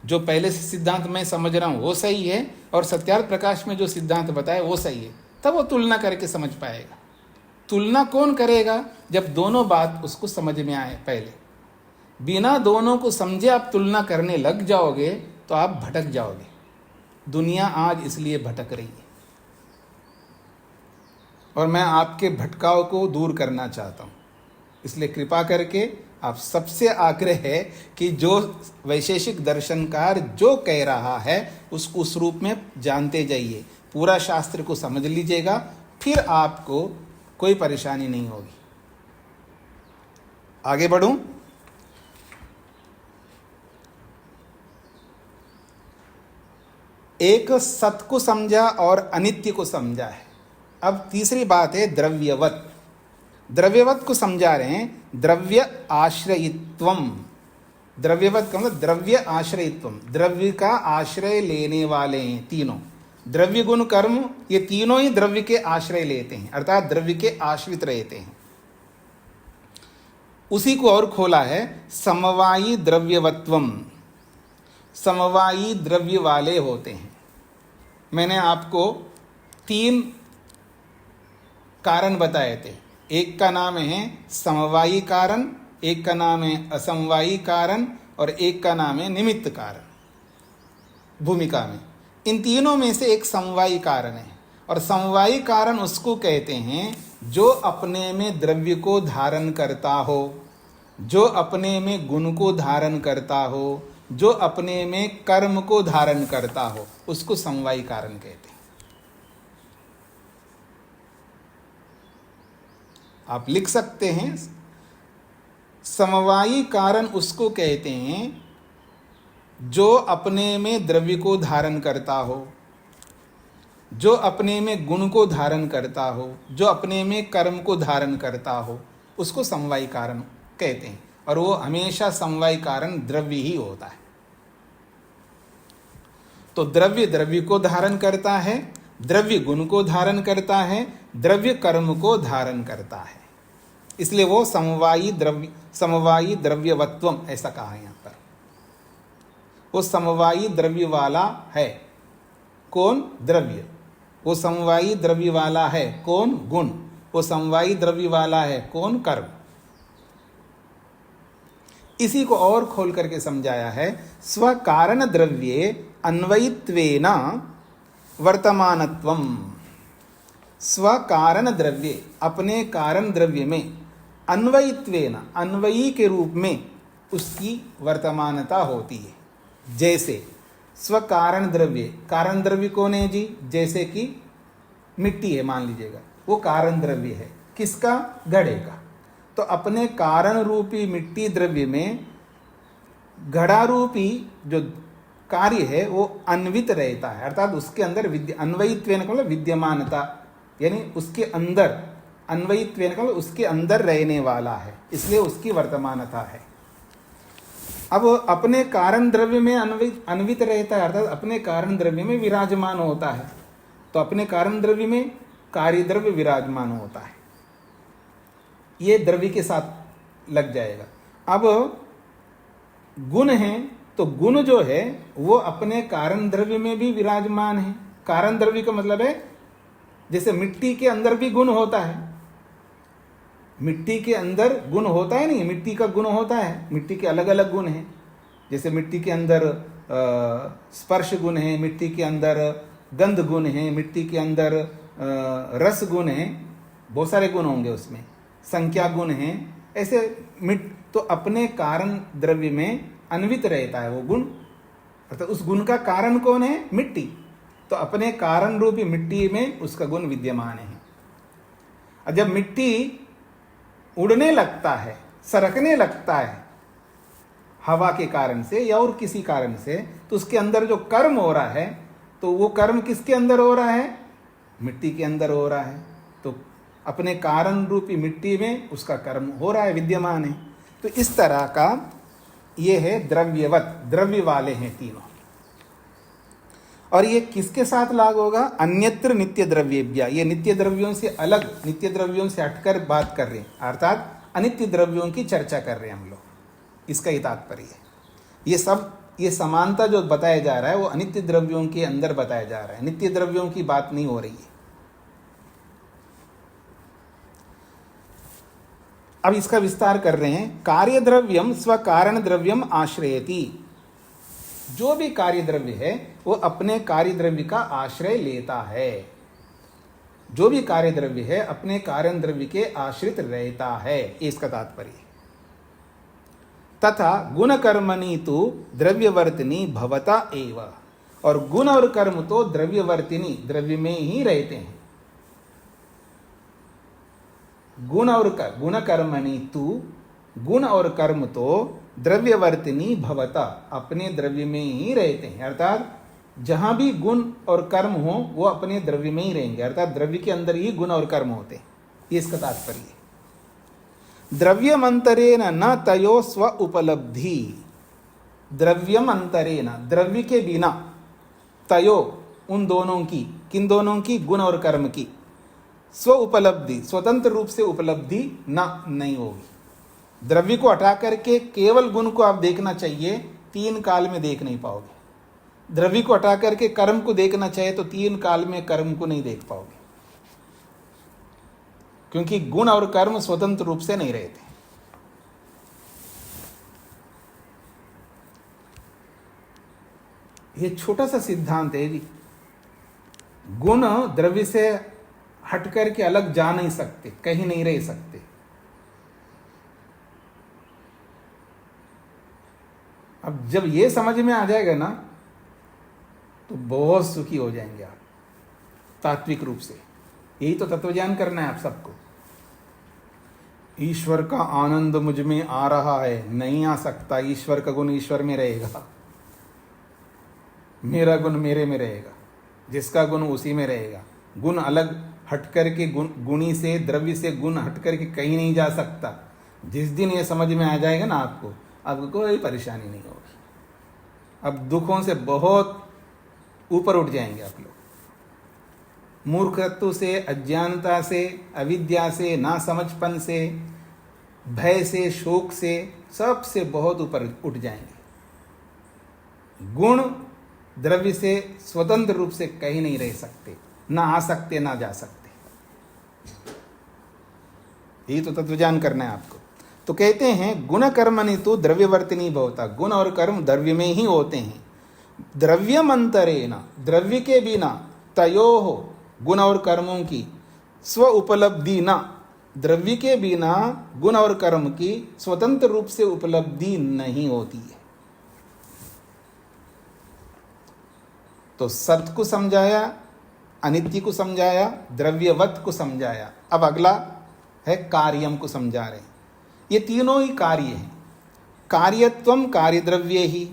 Speaker 1: जो पहले से सिद्धांत मैं समझ रहा हूँ वो सही है और सत्यार्थ प्रकाश में जो सिद्धांत बताए वो सही है, तब वो तुलना करके समझ पाएगा। तुलना कौन करेगा? जब दोनों बात उसको समझ में आए। पहले बिना दोनों को समझे आप तुलना करने लग जाओगे तो आप भटक जाओगे। दुनिया आज इसलिए भटक रही है और मैं आपके भटकाव को दूर करना चाहता हूँ। इसलिए कृपा करके आप सबसे आग्रह है कि जो वैशेषिक दर्शनकार जो कह रहा है उसको उस रूप में जानते जाइए, पूरा शास्त्र को समझ लीजिएगा, फिर आपको कोई परेशानी नहीं होगी। आगे बढ़ूं? एक सत को समझा और अनित्य को समझा है। अब तीसरी बात है द्रव्यवत। द्रव्यवत को समझा रहे हैं, द्रव्य आश्रयित्वम। द्रव्यवत का मतलब द्रव्य आश्रयित्वम, द्रव्य का आश्रय लेने वाले हैं तीनों। द्रव्य गुण कर्म ये तीनों ही द्रव्य के आश्रय लेते हैं, अर्थात द्रव्य के आश्रित रहते हैं। उसी को और खोला है समवायी द्रव्यवत्वम, समवायी द्रव्य वाले होते हैं। मैंने आपको 3 कारण बताए थे, एक का नाम है समवायी कारण, एक का नाम है असमवायी कारण और एक का नाम है निमित्त कारण भूमिका में। इन तीनों में से एक समवायी कारण है और समवायी कारण उसको कहते हैं जो अपने में द्रव्य को धारण करता हो, जो अपने में गुण को धारण करता हो, जो अपने में कर्म को धारण करता हो, उसको समवायी कारण कहते हैं। आप लिख सकते हैं समवायी कारण उसको कहते हैं जो अपने में द्रव्य को धारण करता हो, जो अपने में गुण को धारण करता हो, जो अपने में कर्म को धारण करता हो, उसको समवायी कारण कहते हैं। और वो हमेशा समवायी कारण द्रव्य ही होता है। तो द्रव्य द्रव्य को धारण करता है, द्रव्य गुण को धारण करता है, द्रव्य कर्म को धारण करता है, इसलिए वो समवायी द्रव्यवत्वम ऐसा कहा है यहाँ पर। वो समवायी द्रव्य वाला है। कौन? द्रव्य। वो समवायी द्रव्य वाला है। कौन? गुण। वो समवायी द्रव्य वाला है। कौन? कर्म। इसी को और खोल करके समझाया है, स्वकारण द्रव्ये अन्वयित्वेन वर्तमानत्वम। स्वकारण द्रव्य, अपने कारण द्रव्य में, अन्वयित्वेन, अन्वयी के रूप में उसकी वर्तमानता होती है। जैसे स्वकारण द्रव्य, कारण द्रव्य कौन है जी? जैसे कि मिट्टी है मान लीजिएगा, वो कारण द्रव्य है। किसका? घड़े का। तो अपने कारण रूपी मिट्टी द्रव्य में घड़ा रूपी जो कार्य है वो अन्वित रहता है, अर्थात उसके अंदर अन्वयित्वेन का मतलब विद्यमानता, यानी उसके अंदर, अन्वयित्वेन का मतलब उसके अंदर रहने वाला है, इसलिए उसकी वर्तमानता है। अब अपने कारण द्रव्य में अन्वित रहता है, अर्थात अपने कारण द्रव्य में विराजमान होता है। तो अपने कारण द्रव्य में कार्य द्रव्य विराजमान होता है, ये द्रव्य के साथ लग जाएगा। अब गुण है तो गुण जो है वो अपने कारण द्रव्य में भी विराजमान है। कारण द्रव्य का मतलब है जैसे मिट्टी के अंदर भी गुण होता है, मिट्टी के अंदर गुण होता है नहीं, मिट्टी का गुण होता है, मिट्टी के अलग अलग गुण हैं। जैसे मिट्टी के अंदर स्पर्श गुण है, मिट्टी के अंदर गंध गुण है, मिट्टी के अंदर रस गुण है, बहुत सारे गुण होंगे उसमें, संख्या गुण है। ऐसे तो अपने कारण द्रव्य में अन्वित रहता है वो गुण, अर्थात उस गुण का कारण कौन है? मिट्टी। तो अपने कारण रूपी मिट्टी में उसका गुण विद्यमान है। और जब मिट्टी उड़ने लगता है, सरकने लगता है हवा के कारण से या और किसी कारण से, तो उसके अंदर जो कर्म हो रहा है, तो वो कर्म किसके अंदर हो रहा है? मिट्टी के अंदर हो रहा है। तो अपने कारण रूपी मिट्टी में उसका कर्म हो रहा है, विद्यमान है। तो इस तरह का ये है द्रव्यवत, द्रव्य वाले हैं तीनों। और ये किसके साथ लागू होगा? अन्यत्र नित्य द्रव्येभ्य। ये नित्य द्रव्यों से अलग, नित्य द्रव्यों से हटकर बात कर रहे हैं, अर्थात अनित्य द्रव्यों की चर्चा कर रहे हैं हम लोग, इसका ही तात्पर्य है। ये सब, ये समानता जो बताया जा रहा है वो अनित्य द्रव्यों के अंदर बताया जा रहा है, नित्य द्रव्यों की बात नहीं हो रही है। अब इसका विस्तार कर रहे हैं। कार्य द्रव्यम स्व कारण द्रव्यम आश्रयति। जो भी कार्य द्रव्य है वो अपने कार्य द्रव्य का आश्रय लेता है। जो भी कार्य द्रव्य है अपने कारण द्रव्य के आश्रित रहता है, इसका तात्पर्य। तथा गुण कर्मणि तो द्रव्यवर्तिनी भवता एव। और गुण और कर्म तो द्रव्यवर्तिनी, द्रव्य में ही रहते हैं। गुण कर्मणि तु, गुण और कर्म तो द्रव्यवर्तिनी भवता, अपने द्रव्य में ही रहते हैं। अर्थात जहां भी गुण और कर्म हो वो अपने द्रव्य में ही रहेंगे, अर्थात द्रव्य के अंदर ही गुण और कर्म होते हैं, ये इसका तात्पर्य है। द्रव्यमंतरेण न तयो स्व उपलब्धि। द्रव्यमंतरेण, द्रव्य के बिना, तयो उन दोनों की, किन दोनों की? गुण और कर्म की। स्व उपलब्धि, स्वतंत्र रूप से उपलब्धि नहीं होगी। द्रव्य को हटा करके केवल गुण को आप देखना चाहिए, 3 काल में देख नहीं पाओगे। द्रव्य को हटा करके कर्म को देखना चाहिए तो 3 काल में कर्म को नहीं देख पाओगे, क्योंकि गुण और कर्म स्वतंत्र रूप से नहीं रहते। ये छोटा सा सिद्धांत है जी। गुण द्रव्य से हट करके अलग जा नहीं सकते, कहीं नहीं रह सकते। अब जब ये समझ में आ जाएगा ना तो बहुत सुखी हो जाएंगे आप, तात्विक रूप से। यही तो तत्वज्ञान करना है आप सबको। ईश्वर का आनंद मुझ में आ रहा है, नहीं आ सकता। ईश्वर का गुण ईश्वर में रहेगा, मेरा गुण मेरे में रहेगा, जिसका गुण उसी में रहेगा। गुण अलग हट करके, गुणी से, द्रव्य से गुण हट करके कहीं नहीं जा सकता। जिस दिन ये समझ में आ जाएगा ना आपको कोई परेशानी नहीं होगी। अब दुखों से बहुत ऊपर उठ जाएंगे आप लोग। मूर्खत्व से, अज्ञानता से, अविद्या से, नासमझपन से, भय से, शोक से, सबसे बहुत ऊपर उठ जाएंगे। गुण द्रव्य से स्वतंत्र रूप से कहीं नहीं रह सकते, ना आ सकते ना जा सकते। यही तो तत्वज्ञान करना है आपको। तो कहते हैं गुण कर्मणि तो द्रव्यवर्तिनी भवता। गुण और कर्म द्रव्य में ही होते हैं। द्रव्यमंतरेण, द्रव्य के बिना, तयोः, गुण और कर्मों की, स्व उपलब्धि न, द्रव्य के बिना गुण और कर्म की स्वतंत्र रूप से उपलब्धि नहीं होती है। तो सत्य को समझाया, अनित्य को समझाया, द्रव्यवत को समझाया। अब अगला है कार्यम को समझा रहे हैं। ये तीनों ही कार्य हैं। कार्यत्वम कार्यद्रव्ये ही।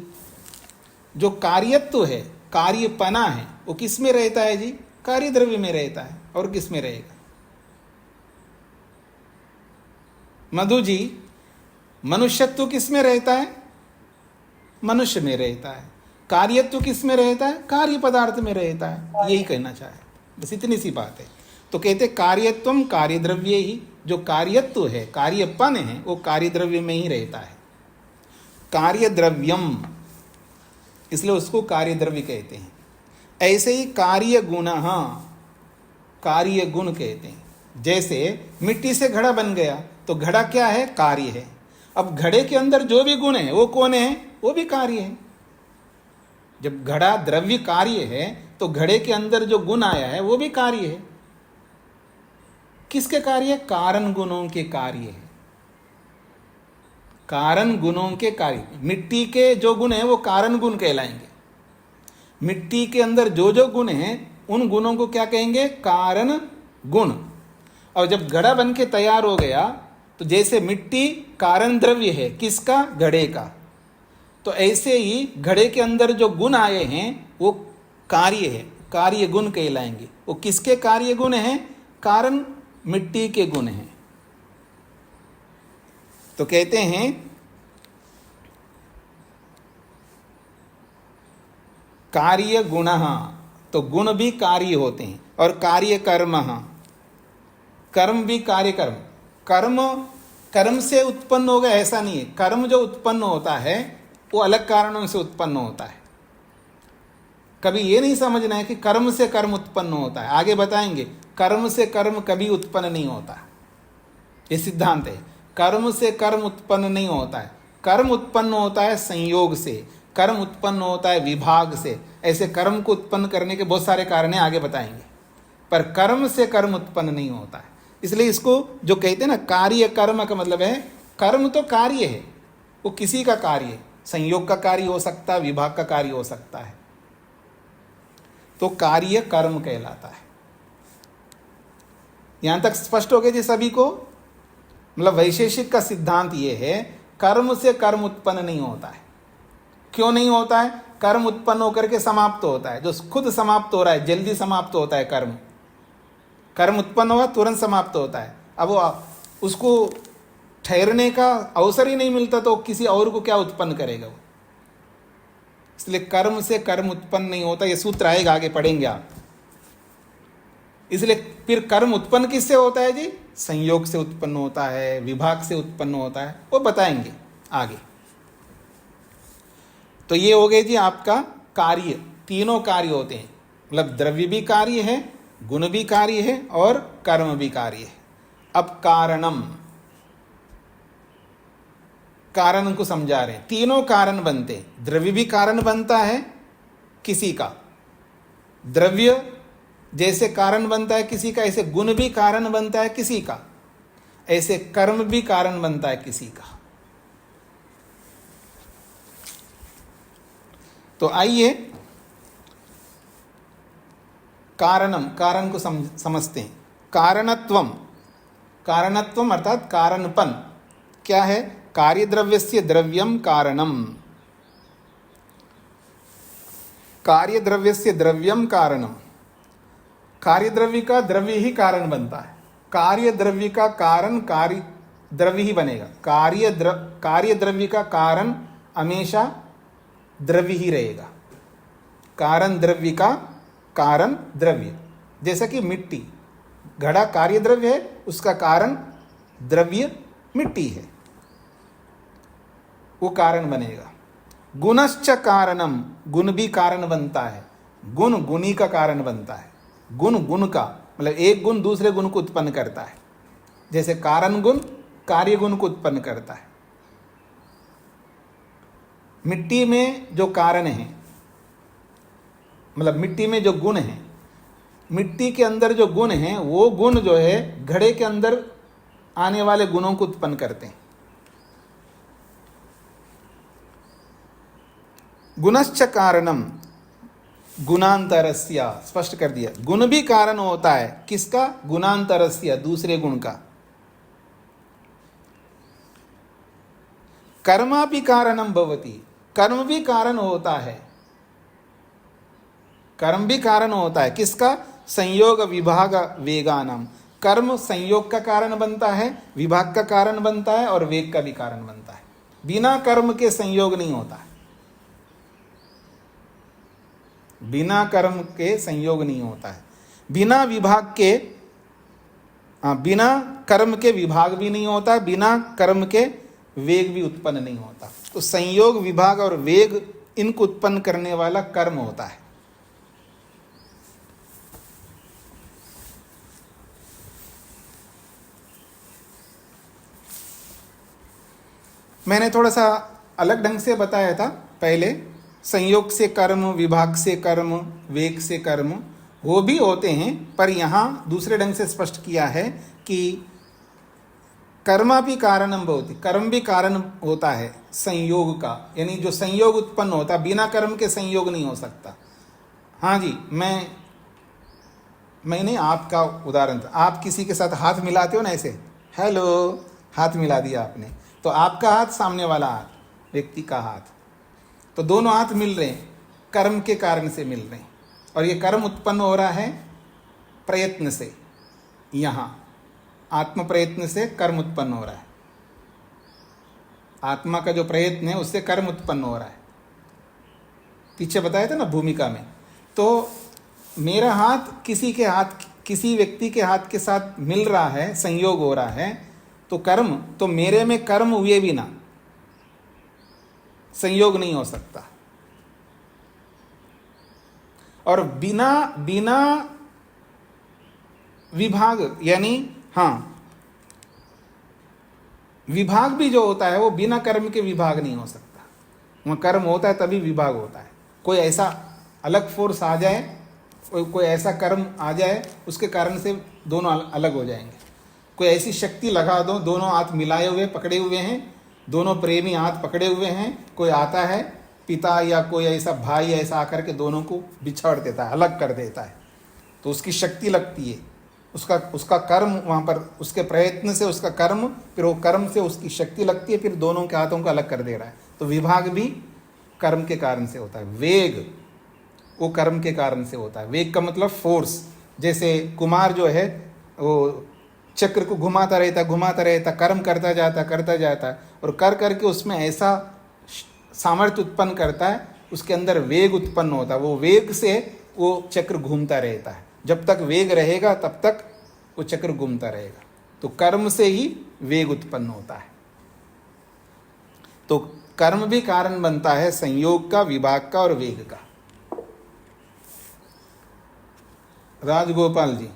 Speaker 1: जो कार्यत्व है, कार्यपना है, वो किस में रहता है जी? कार्य द्रव्य में रहता है। और किस में रहेगा? मधु जी, मनुष्यत्व किस में रहता है? मनुष्य में रहता है। कार्यत्व किस में रहता है? कार्य पदार्थ में रहता है। यही कहना चाहे, बस इतनी सी बात है। तो कहते कार्यत्वम कार्यद्रव्ये ही। जो कार्यत्व है, कार्यपन है, वो कार्यद्रव्य में ही रहता है। कार्यद्रव्यम, इसलिए उसको कार्यद्रव्य कहते हैं। ऐसे ही कार्य गुण, कार्य गुण कहते हैं। जैसे मिट्टी से घड़ा बन गया तो घड़ा क्या है? कार्य है। अब घड़े के अंदर जो भी गुण है वो कौन है? वो भी कार्य है। जब घड़ा द्रव्य कार्य है तो घड़े के अंदर जो गुण आया है वो भी कार्य है। किसके कार्य? कारण गुणों के कार्य है। कारण गुणों के कार्य। मिट्टी के जो गुण हैं वो कारण गुण कहलाएंगे। मिट्टी के अंदर जो जो गुण हैं उन गुणों को क्या कहेंगे? कारण गुण। और जब घड़ा बन के तैयार हो गया तो जैसे मिट्टी कारण द्रव्य है, किसका? घड़े का। तो ऐसे ही घड़े के अंदर जो गुण आए हैं वो कार्य है, कार्य गुण कहलाएंगे। वो किसके कार्य गुण हैं? कारण मिट्टी के गुण हैं। तो कहते हैं कार्य गुण, तो गुण भी कार्य होते हैं। और कार्य कर्म, कर्म भी कार्य कर्म। कर्म कर्म से उत्पन्न हो गया ऐसा नहीं है। कर्म जो उत्पन्न होता है वो अलग कारणों से उत्पन्न होता है। कभी ये नहीं समझना है कि कर्म से कर्म उत्पन्न होता है। आगे बताएंगे कर्म से कर्म कभी उत्पन्न नहीं होता, ये सिद्धांत है। कर्म से कर्म उत्पन्न नहीं होता है। कर्म उत्पन्न होता है संयोग से, कर्म उत्पन्न होता है विभाग से। ऐसे कर्म को उत्पन्न करने के बहुत सारे कारण हैं, आगे बताएंगे। पर कर्म से कर्म उत्पन्न नहीं होता है। इसलिए इसको जो कहते हैं ना कार्य कर्म का मतलब है कर्म तो कार्य है, वो किसी का कार्य है। संयोग का कार्य हो सकता है, विभाग का कार्य हो सकता है, तो कार्य कर्म कहलाता है। यहां तक स्पष्ट हो गया जी सभी को? मतलब वैशेषिक का सिद्धांत ये है कर्म से कर्म उत्पन्न नहीं होता है। क्यों नहीं होता है? कर्म उत्पन्न होकर के समाप्त होता है, जो खुद समाप्त हो रहा है, जल्दी समाप्त होता है। कर्म कर्म उत्पन्न हुआ तुरंत समाप्त होता है। अब वो उसको ठहरने का अवसर ही नहीं मिलता तो किसी और को क्या उत्पन्न करेगा वो। इसलिए कर्म से कर्म उत्पन्न नहीं होता। ये सूत्र आएगा, आगे पढ़ेंगे आप। इसलिए फिर कर्म उत्पन्न किससे होता है जी? संयोग से उत्पन्न होता है, विभाग से उत्पन्न होता है, वो बताएंगे आगे। तो ये हो गए जी आपका कार्य। तीनों कार्य होते हैं, मतलब द्रव्य भी कार्य है, गुण भी कार्य है और कर्म भी कार्य है। अब कारणम, कारण को समझा रहे हैं। तीनों कारण बनते हैं। द्रव्य भी कारण बनता है किसी का, द्रव्य जैसे कारण बनता है किसी का, ऐसे गुण भी कारण बनता है किसी का, ऐसे कर्म भी कारण बनता है किसी का। तो आइए कारणम, कारण को समझते हैं। कारणत्वम, कारणत्वम अर्थात कारणपन क्या है? कार्य द्रव्यस्य द्रव्यम कारणम, कार्य द्रव्यस्य द्रव्यम कारणम। कार्य द्रव्य का द्रव्य ही कारण बनता है। कार्य द्रव्य का कारण कार्य द्रव्य ही बनेगा। कार्य द्रव्य का कारण हमेशा द्रव्य ही रहेगा। कारण द्रव्य का कारण द्रव्य, जैसा कि मिट्टी, घड़ा कार्य द्रव्य है, उसका कारण द्रव्य मिट्टी है, वो कारण बनेगा। गुणश्च कारणम, गुण भी कारण बनता है। गुण गुणी का कारण बनता है। गुण गुण का मतलब एक गुण दूसरे गुण को उत्पन्न करता है। जैसे कारण गुण कार्य गुण को उत्पन्न करता है। मिट्टी में जो कारण है, मतलब मिट्टी में जो गुण है, मिट्टी के अंदर जो गुण है वो गुण जो है घड़े के अंदर आने वाले गुणों को उत्पन्न करते हैं। गुणश्च कारणम गुणांतरस्य, स्पष्ट कर दिया। गुण भी कारण होता है किसका? गुणांतरस्य, दूसरे गुण का। कर्मा भी कारणम भवति, कर्म भी कारण होता है। कर्म भी कारण होता है किसका? संयोग विभाग वेगानाम। कर्म संयोग का कारण बनता है, विभाग का कारण बनता है और वेग का भी कारण बनता है। बिना कर्म के संयोग नहीं होता है। बिना कर्म के संयोग नहीं होता है। बिना विभाग के, बिना कर्म के विभाग भी नहीं होता, बिना कर्म के वेग भी उत्पन्न नहीं होता। तो संयोग विभाग और वेग इनको उत्पन्न करने वाला कर्म होता है। मैंने थोड़ा सा अलग ढंग से बताया था पहले, संयोग से कर्म, विभाग से कर्म, वेग से कर्म, वो भी होते हैं, पर यहाँ दूसरे ढंग से स्पष्ट किया है कि कर्मा भी कारणम भवति, कर्म भी कारण होता है संयोग का, यानी जो संयोग उत्पन्न होता, बिना कर्म के संयोग नहीं हो सकता। हाँ जी, मैंने आपका उदाहरण था, आप किसी के साथ हाथ मिलाते हो ना, ऐसे हेलो हाथ मिला दिया आपने, तो आपका हाथ, सामने वाला हाथ, व्यक्ति का हाथ, तो दोनों हाथ मिल रहे हैं, कर्म के कारण से मिल रहे हैं, और ये कर्म उत्पन्न हो रहा है प्रयत्न से। यहाँ आत्म प्रयत्न से कर्म उत्पन्न हो रहा है, आत्मा का जो प्रयत्न है उससे कर्म उत्पन्न हो रहा है। पीछे बताया था ना भूमिका में, तो मेरा हाथ किसी व्यक्ति के हाथ के साथ मिल रहा है, संयोग हो रहा है, तो कर्म, तो मेरे में कर्म हुए बिना संयोग नहीं हो सकता। और बिना विभाग, यानी हाँ, विभाग भी जो होता है वो बिना कर्म के विभाग नहीं हो सकता। वहाँ कर्म होता है तभी विभाग होता है। कोई ऐसा अलग फोर्स आ जाए, कोई ऐसा कर्म आ जाए, उसके कारण से दोनों अलग हो जाएंगे। कोई ऐसी शक्ति लगा दो, दोनों हाथ मिलाए हुए पकड़े हुए हैं, दोनों प्रेमी हाथ पकड़े हुए हैं, कोई आता है पिता या कोई ऐसा भाई ऐसा आकर के दोनों को बिछाड़ देता है, अलग कर देता है, तो उसकी शक्ति लगती है, उसका कर्म वहाँ पर, उसके प्रयत्न से उसका कर्म, फिर वो कर्म से उसकी शक्ति लगती है, फिर दोनों के हाथों को अलग कर दे रहा है। तो विभाग भी कर्म के कारण से होता है। वेग वो कर्म के कारण से होता है। वेग का मतलब फोर्स। जैसे कुमार जो है वो चक्र को घुमाता रहता, कर्म करता जाता है, और कर करके उसमें ऐसा सामर्थ्य उत्पन्न करता है, उसके अंदर वेग उत्पन्न होता है। वो वेग से वो चक्र घूमता रहता है। जब तक वेग रहेगा तब तक वो चक्र घूमता रहेगा। तो कर्म से ही वेग उत्पन्न होता है। तो कर्म भी कारण बनता है संयोग का, विभाग का और वेग का। राजगोपाल जी।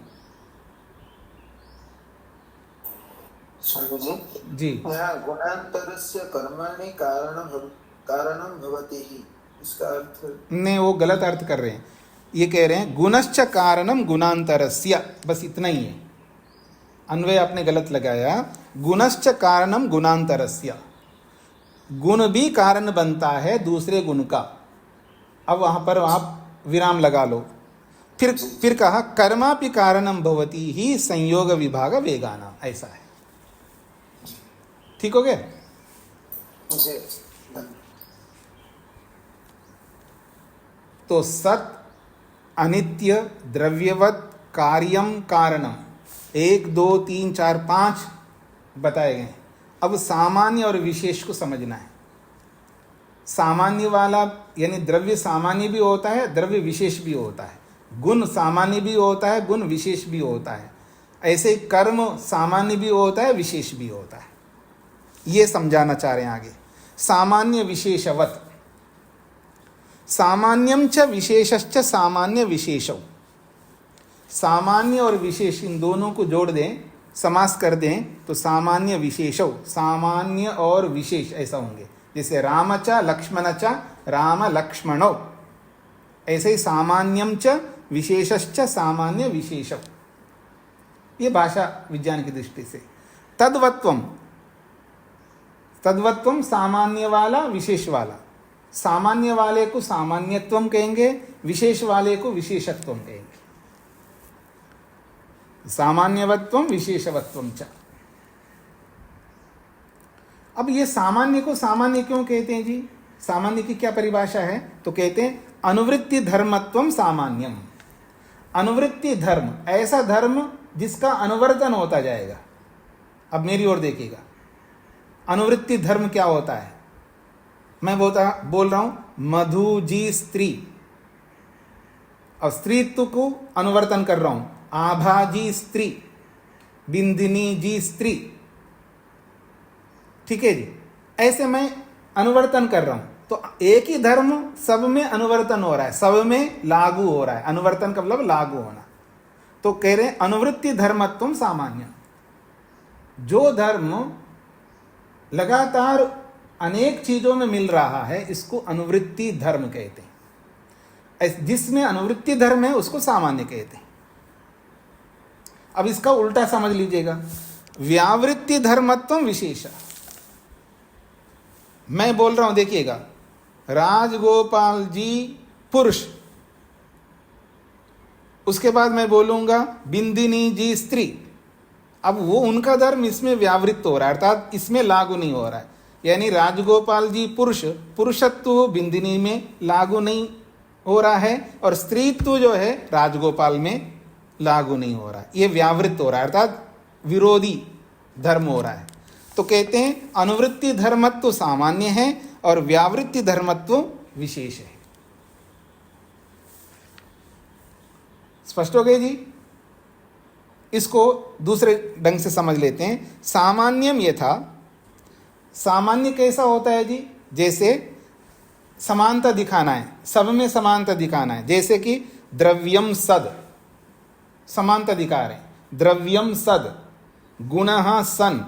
Speaker 1: जी,
Speaker 6: यहाँ गुणांतरस्य कर्माणि कारणं भवति ही, इसका अर्थ
Speaker 1: नहीं, वो गलत अर्थ कर रहे हैं। ये कह रहे हैं गुणश्च कारणम गुणांतरस्य, बस इतना ही है। अन्वय आपने गलत लगाया। गुणश्च कारणम गुणांतरस्य, गुण भी कारण बनता है दूसरे गुण का। अब वहां पर आप विराम लगा लो। फिर कहा कर्मापि कारणम भवति ही संयोग विभाग वेगाना, ऐसा है। ठीक हो गया? तो सत, अनित्य, द्रव्यवत, कार्यम, कारणम, 1 2 3 4 5 बताए गए। अब सामान्य और विशेष को समझना है। सामान्य वाला यानी द्रव्य सामान्य भी होता है, द्रव्य विशेष भी होता है। गुण सामान्य भी होता है, गुण विशेष भी होता है। ऐसे कर्म सामान्य भी होता है, विशेष भी होता है। ये समझाना चाह रहे हैं आगे। सामान्य विशेषवत, सामान्यम च विशेषश्च सामान्य विशेषौ। सामान्य और विशेष इन दोनों को जोड़ दें, समास कर दें तो सामान्य विशेषौ, सामान्य और विशेष ऐसा होंगे। जैसे राम च लक्ष्मण च राम लक्ष्मणौ, ऐसे ही सामान्यम च विशेषश्च सामान्य विशेषौ। ये भाषा विज्ञान की दृष्टि से। तद्वत्वम, तद्वत्वम सामान्य वाला विशेष वाला। सामान्य वाले को सामान्यत्वम कहेंगे, विशेष वाले को विशेषत्वम कहेंगे। सामान्यवत्वम विशेषवत्वम च। अब ये सामान्य को सामान्य क्यों कहते हैं जी? सामान्य की क्या परिभाषा है? तो कहते हैं अनुवृत्ति धर्मत्वम सामान्यम। अनुवृत्ति धर्म, ऐसा धर्म जिसका अनुवर्तन होता जाएगा। अब मेरी ओर देखिएगा, अनुवृत्ति धर्म क्या होता है? मैं बोल रहा हूं मधु जी स्त्री, और स्त्रीत्व को अनुवर्तन कर रहा हूं। आभा जी स्त्री, बिंदिनी जी स्त्री, ठीक है जी। ऐसे मैं अनुवर्तन कर रहा हूं, तो एक ही धर्म सब में अनुवर्तन हो रहा है, सब में लागू हो रहा है। अनुवर्तन का मतलब लागू होना। तो कह रहे हैं अनुवृत्ति धर्मत्वम सामान्य। जो धर्म लगातार अनेक चीजों में मिल रहा है, इसको अनुवृत्ति धर्म कहते हैं। जिसमें अनुवृत्ति धर्म है उसको सामान्य कहते हैं। अब इसका उल्टा समझ लीजिएगा, व्यावृत्ति धर्मत्व विशेष। मैं बोल रहा हूं, देखिएगा, राजगोपाल जी पुरुष, उसके बाद मैं बोलूंगा बिंदिनी जी स्त्री। अब वो उनका धर्म इसमें व्यावृत्त हो रहा है, अर्थात इसमें लागू नहीं हो रहा है। यानी राजगोपाल जी पुरुष, पुरुषत्व बिंदिनी में लागू नहीं हो रहा है, और स्त्रीत्व जो है राजगोपाल में लागू नहीं हो रहा है। ये व्यावृत्त हो रहा है, अर्थात विरोधी धर्म हो रहा है। तो कहते हैं अनुवृत्ति धर्मत्व सामान्य है और व्यावृत्ति धर्मत्व विशेष है। स्पष्ट हो गए जी? इसको दूसरे ढंग से समझ लेते हैं। सामान्यम यथा, सामान्य कैसा होता है जी? जैसे समानता दिखाना है, सब में समानता दिखाना है। जैसे कि द्रव्यम सद, समानता दिखा रहे हैं, द्रव्यम सद, गुणः सन,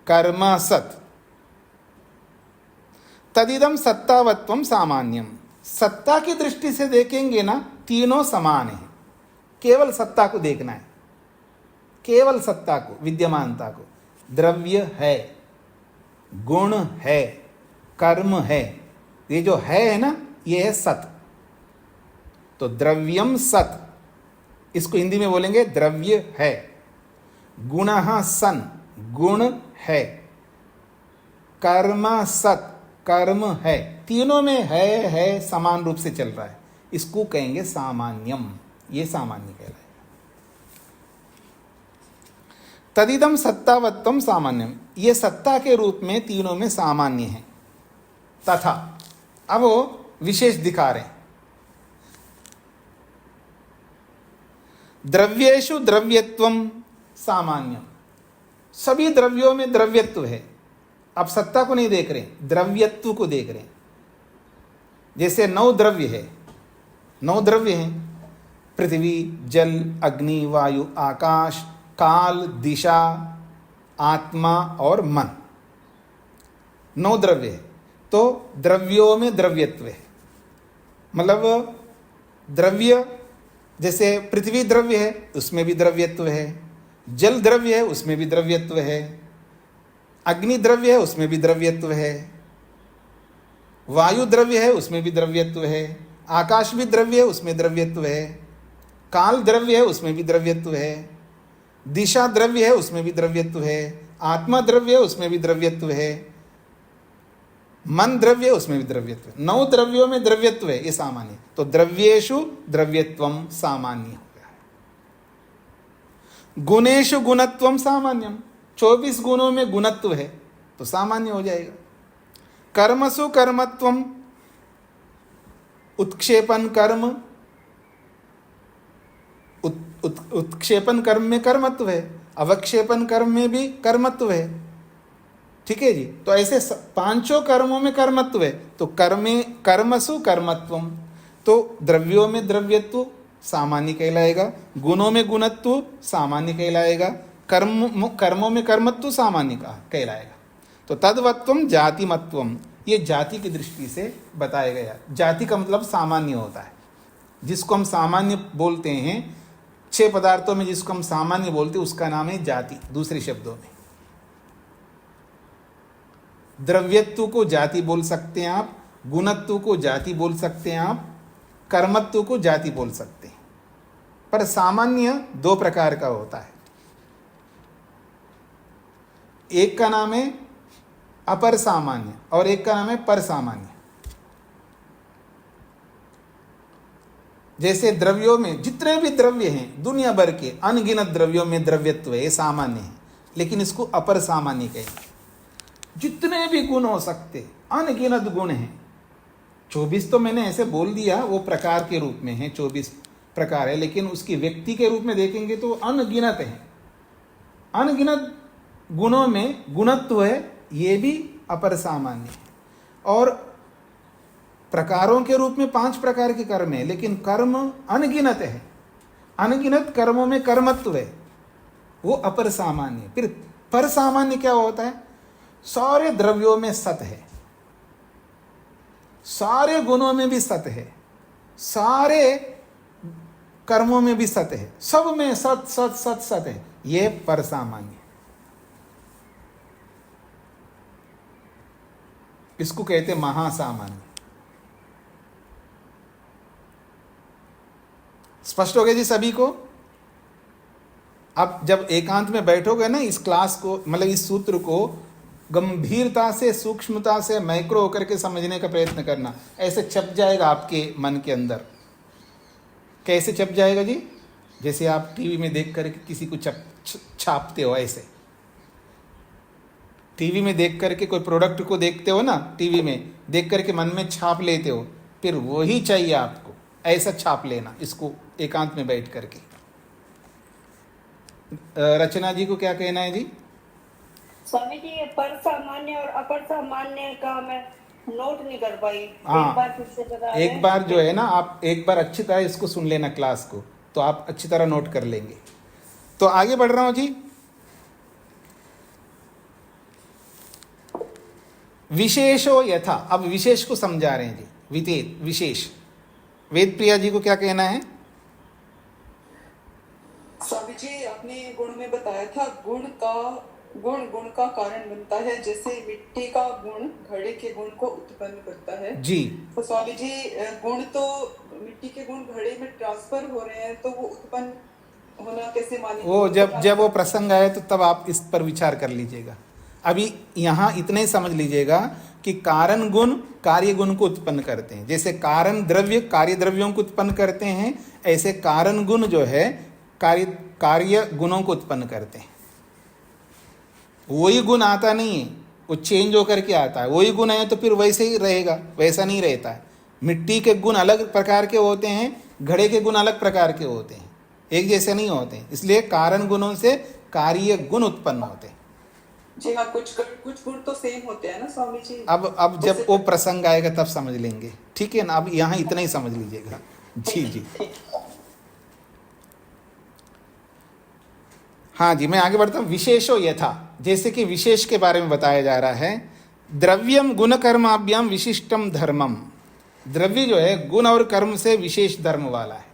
Speaker 1: कर्म सत, तदिदम सत्तावत्वम सामान्यम। सत्ता की दृष्टि से देखेंगे ना, तीनों समान है। केवल सत्ता को देखना है, केवल सत्ता को, विद्यमानता को। द्रव्य है, गुण है, कर्म है, ये जो है ना, ये है सत। तो द्रव्यम सत, इसको हिंदी में बोलेंगे द्रव्य है। गुणः सन, गुण है। कर्म सत, कर्म है। तीनों में है समान रूप से चल रहा है, इसको कहेंगे सामान्यम। ये सामान्य कहलाएगा। तदिदम सत्तावत्तम सामान्यम, ये सत्ता के रूप में तीनों में सामान्य है। तथा, अब वो विशेष दिखा रहे हैं। द्रव्येषु द्रव्यत्वम सामान्यम, सभी द्रव्यों में द्रव्यत्व है। अब सत्ता को नहीं देख रहे, द्रव्यत्व को देख रहे हैं। जैसे 9 द्रव्य है, 9 द्रव्य हैं, पृथ्वी, जल, अग्नि, वायु, आकाश, काल, दिशा, आत्मा और मन, 9 द्रव्य है। तो द्रव्यों में द्रव्यत्व है। मतलब द्रव्य, जैसे पृथ्वी द्रव्य है, उसमें भी द्रव्यत्व है। जल द्रव्य है, उसमें भी द्रव्यत्व है। अग्नि द्रव्य है, उसमें भी द्रव्यत्व है। वायु द्रव्य है, उसमें भी द्रव्यत्व है। आकाश भी द्रव्य है, उसमें द्रव्यत्व है। काल द्रव्य है, उसमें भी द्रव्यत्व है। दिशा द्रव्य है, उसमें भी द्रव्यत्व है। आत्मा द्रव्य है, उसमें भी द्रव्यत्व है। मन द्रव्य है, उसमें भी द्रव्यत्व है। 9 द्रव्यों में द्रव्यत्व है, ये सामान्य। तो द्रव्येषु द्रव्यत्वम सामान्य हो गया। गुणेषु गुणत्वम सामान्यम, 24 गुणों में गुणत्व है तो सामान्य हो जाएगा। कर्मसु कर्मत्वम, उत्क्षेपण कर्म, उत्क्षेपण कर्म में कर्मत्व है, अवक्षेपण कर्म में भी कर्मत्व है। ठीक है जी? तो ऐसे 5 कर्मों में कर्मत्व है। तो कर्मसु कर्मत्वम, तो द्रव्यों में द्रव्यत्व सामान्य कहलाएगा, गुणों में गुणत्व सामान्य कहलाएगा, कर्मों में कर्मत्व सामान्य कहलाएगा। तो तद्वत्वम जातिमत्वम, ये जाति की दृष्टि से बताया गया। जाति का मतलब सामान्य होता है, जिसको हम सामान्य बोलते हैं। 6 पदार्थों में जिसको हम सामान्य बोलते हैं उसका नाम है जाति। दूसरे शब्दों में द्रव्यत्व को जाति बोल सकते हैं आप, गुणत्व को जाति बोल सकते हैं आप, कर्मत्व को जाति बोल सकते हैं। पर सामान्य 2 प्रकार का होता है। एक का नाम है अपर सामान्य और एक का नाम है पर सामान्य। जैसे द्रव्यों में जितने भी द्रव्य हैं, दुनिया भर के अनगिनत द्रव्यों में द्रव्यत्व है, सामान्य है, लेकिन इसको अपर सामान्य कहेंगे। जितने भी गुण हो सकते, अनगिनत गुण हैं। 24 तो मैंने ऐसे बोल दिया, वो प्रकार के रूप में है, 24 प्रकार है, लेकिन उसकी व्यक्ति के रूप में देखेंगे तो अनगिनत है। अनगिनत गुणों में गुणत्व है, ये भी अपर सामान्य है। और प्रकारों के रूप में 5 प्रकार के कर्म है, लेकिन कर्म अनगिनत है। अनगिनत कर्मों में कर्मत्व है, वो अपर सामान्य। फिर पर सामान्य क्या होता है? सारे द्रव्यों में सत है, सारे गुणों में भी सत है, सारे कर्मों में भी सत है, सब में सत सत सत सत है, ये पर सामान्य। इसको कहते महासामान्य। स्पष्ट हो गया जी सभी को? अब जब एकांत में बैठोगे ना, इस क्लास को, मतलब इस सूत्र को गंभीरता से, सूक्ष्मता से, माइक्रो होकर के समझने का प्रयत्न करना, ऐसे छप जाएगा आपके मन के अंदर। कैसे छप जाएगा जी? जैसे आप टीवी में देख करके किसी को छापते हो, ऐसे टीवी में देख करके कोई प्रोडक्ट को देखते हो ना, टीवी में देख करके मन में छाप लेते हो, फिर वही चाहिए आपको, ऐसा छाप लेना इसको एकांत में बैठ करके। रचना जी को क्या कहना है जी?
Speaker 5: स्वामी जी, ये पर सामान्य और अपर सामान्य का मैं नोट नहीं कर पाई।
Speaker 1: हाँ,
Speaker 5: एक बार फिर से बता दें।
Speaker 1: एक बार जो है ना, आप एक बार अच्छी तरह इसको सुन लेना क्लास को, तो आप अच्छी तरह नोट कर लेंगे। तो आगे बढ़ रहा हूं जी। विशेषो यथा, अब विशेष को समझा रहे हैं जी। वितेत विशेष, वेद प्रिया जी को क्या कहना है?
Speaker 7: स्वामी जी, आपने गुण में बताया था गुण का कारण बनता है, जैसे मिट्टी का गुण घड़े के गुण को उत्पन्न करता है
Speaker 1: जी।
Speaker 7: तो स्वामी जी, गुण तो मिट्टी के गुण घड़े में ट्रांसफर हो रहे हैं, तो वो उत्पन्न होना कैसे मानेंगे?
Speaker 1: वो जब वो प्रसंग आए तो तब आप इस पर विचार कर लीजिएगा। अभी यहाँ इतने ही समझ लीजिएगा कि कारण गुण कार्य गुण को उत्पन्न करते हैं। जैसे कारण द्रव्य कार्य द्रव्यों को उत्पन्न करते हैं, ऐसे कारण गुण जो है कार्य गुणों को उत्पन्न करते हैं। वही गुण आता नहीं है, वो चेंज होकर के आता है। वही गुण है तो फिर वैसे ही रहेगा, वैसा नहीं रहता है। मिट्टी के गुण अलग प्रकार के होते हैं, घड़े के गुण अलग प्रकार के होते हैं, एक जैसे नहीं होते हैं। इसलिए कारण गुणों से कार्य गुण उत्पन्न होते हैं।
Speaker 7: जी हाँ, कुछ गुण तो सेम होते हैं ना स्वामी जी।
Speaker 1: अब जब वो प्रसंग आएगा तब समझ लेंगे, ठीक है ना? अब यहाँ इतना ही समझ लीजिएगा। जी जी, हाँ जी, मैं आगे बढ़ता हूँ। विशेषो यथा, जैसे कि विशेष के बारे में बताया जा रहा है। द्रव्यम गुण कर्माभ्याम विशिष्टम धर्मम, द्रव्य जो है गुण और कर्म से विशेष धर्म वाला है।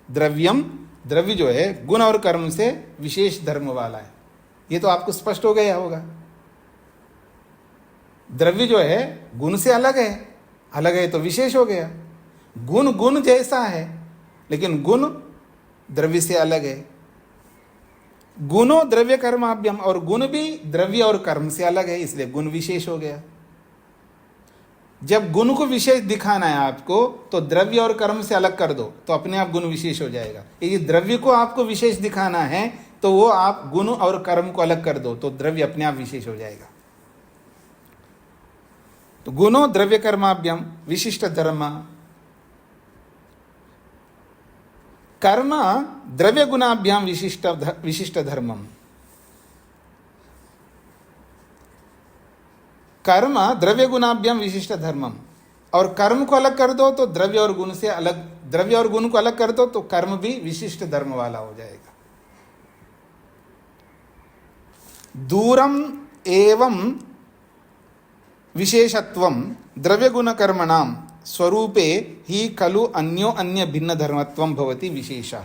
Speaker 1: द्रव्य जो है गुण और कर्म से विशेष धर्म वाला है। ये तो आपको स्पष्ट हो गया होगा। द्रव्य जो है गुण से अलग है तो विशेष हो गया। गुण जैसा है, लेकिन गुण द्रव्य से अलग है। गुणो द्रव्य कर्माभ्यम, और गुण भी द्रव्य और कर्म से अलग है, इसलिए गुण विशेष हो गया। जब गुण को विशेष दिखाना है आपको, तो द्रव्य और कर्म से अलग कर दो, तो अपने आप गुण विशेष हो जाएगा। यदि द्रव्य को आपको विशेष दिखाना है, तो वो आप गुण और कर्म को अलग कर दो, तो द्रव्य अपने आप विशेष हो जाएगा। तो गुणो द्रव्य कर्माभ्यम विशिष्ट धर्म, कर्म द्रव्य गुणाभ्याम विशिष्ट धर्मम। कर्म द्रव्य गुणाभ्याम विशिष्ट धर्मम, और कर्म को अलग कर दो तो द्रव्य और गुण से अलग, द्रव्य और गुण को अलग कर दो तो कर्म भी विशिष्ट धर्म वाला हो जाएगा। दूरम एवं विशेषत्वम द्रव्य गुण कर्मणाम स्वरूपे ही खलु अन्यो अन्य भिन्न धर्मत्वम भवति विशेषः।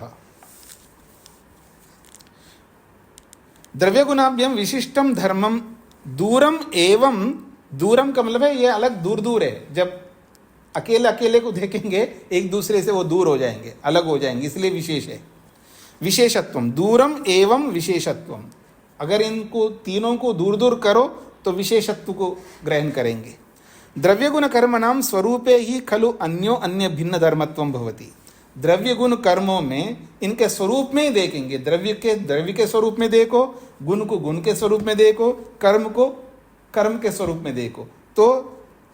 Speaker 1: द्रव्य गुणाभ्याम विशिष्टम धर्मम दूरम एवं, दूरम का मतलब है ये अलग दूर दूर है। जब अकेले को देखेंगे एक दूसरे से वो दूर हो जाएंगे, अलग हो जाएंगे, इसलिए विशेष है। विशेषत्वम, दूरम एवं विशेषत्वम, अगर इनको तीनों को दूर दूर करो तो विशेषत्व को ग्रहण करेंगे। द्रव्य गुण कर्मणाम स्वरूपे ही खलु अन्यो अन्य भिन्न धर्मत्वम भवति। द्रव्य गुण कर्मों में इनके स्वरूप में ही देखेंगे। द्रव्य के स्वरूप में देखो, गुण को गुण के स्वरूप में देखो, कर्म को कर्म के स्वरूप में देखो, तो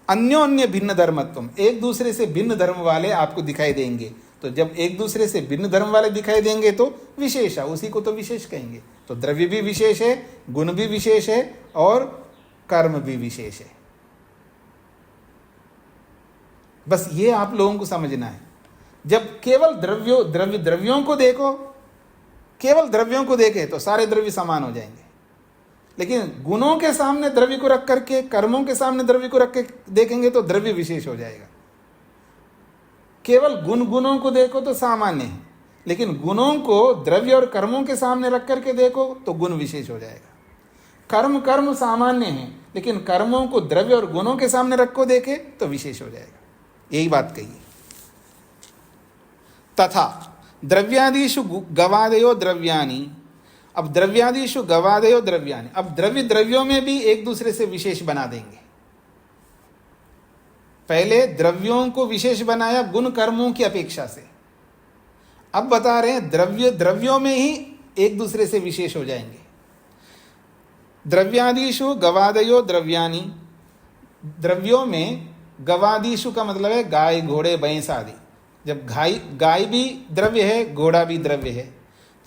Speaker 1: अन्यो अन्य भिन्न धर्मत्वम, एक दूसरे से भिन्न धर्म वाले आपको दिखाई देंगे। तो जब एक दूसरे से भिन्न धर्म वाले दिखाई देंगे तो विशेष है, उसी को तो विशेष कहेंगे। तो द्रव्य भी विशेष है, गुण भी विशेष है, और कर्म भी विशेष है। बस ये आप लोगों को समझना है। जब केवल द्रव्यों को देखो, केवल द्रव्यों को देखे तो सारे द्रव्य समान हो जाएंगे। लेकिन गुणों के सामने द्रव्य को रख करके, कर्मों के सामने द्रव्य को रख के देखेंगे तो द्रव्य विशेष हो जाएगा। केवल गुणों को देखो तो सामान्य है, लेकिन गुणों को द्रव्य और कर्मों के सामने रख करके देखो तो गुण विशेष हो जाएगा। कर्म सामान्य है, लेकिन कर्मों को द्रव्य और गुणों के सामने रखो देखे तो विशेष हो जाएगा। यही बात कही। तथा द्रव्यादिषु गवादयो द्रव्यानि, अब द्रव्यादिषु गवादयो द्रव्यानि, अब द्रव्यों में भी एक दूसरे से विशेष बना देंगे। पहले द्रव्यों को विशेष बनाया गुण कर्मों की अपेक्षा से, अब बता रहे हैं द्रव्यों में ही एक दूसरे से विशेष हो जाएंगे। द्रव्यादिषु गवादयो द्रव्यानि, द्रव्यों में गवादिषु का मतलब है गाय घोड़े भैंस आदि। जब गाय भी द्रव्य है, घोड़ा भी द्रव्य है,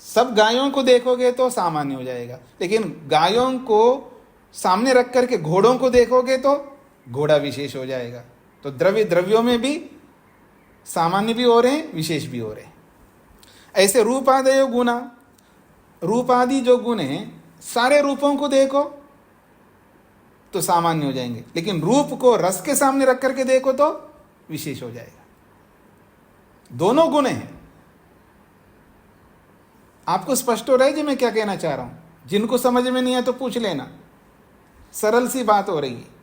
Speaker 1: सब गायों को देखोगे तो सामान्य हो जाएगा, लेकिन गायों को सामने रख करके घोड़ों को देखोगे तो घोड़ा विशेष हो जाएगा। तो द्रव्यों में भी सामान्य भी हो रहे हैं, विशेष भी हो रहे हैं। ऐसे रूपादयो गुणा, रूपादि जो गुण हैं सारे रूपों को देखो तो सामान्य हो जाएंगे, लेकिन रूप को रस के सामने रख करके देखो तो विशेष हो जाएगा। दोनों गुण हैं। आपको स्पष्ट हो रहा है जी मैं क्या कहना चाह रहा हूं? जिनको समझ में नहीं है तो पूछ लेना, सरल सी बात हो रही है।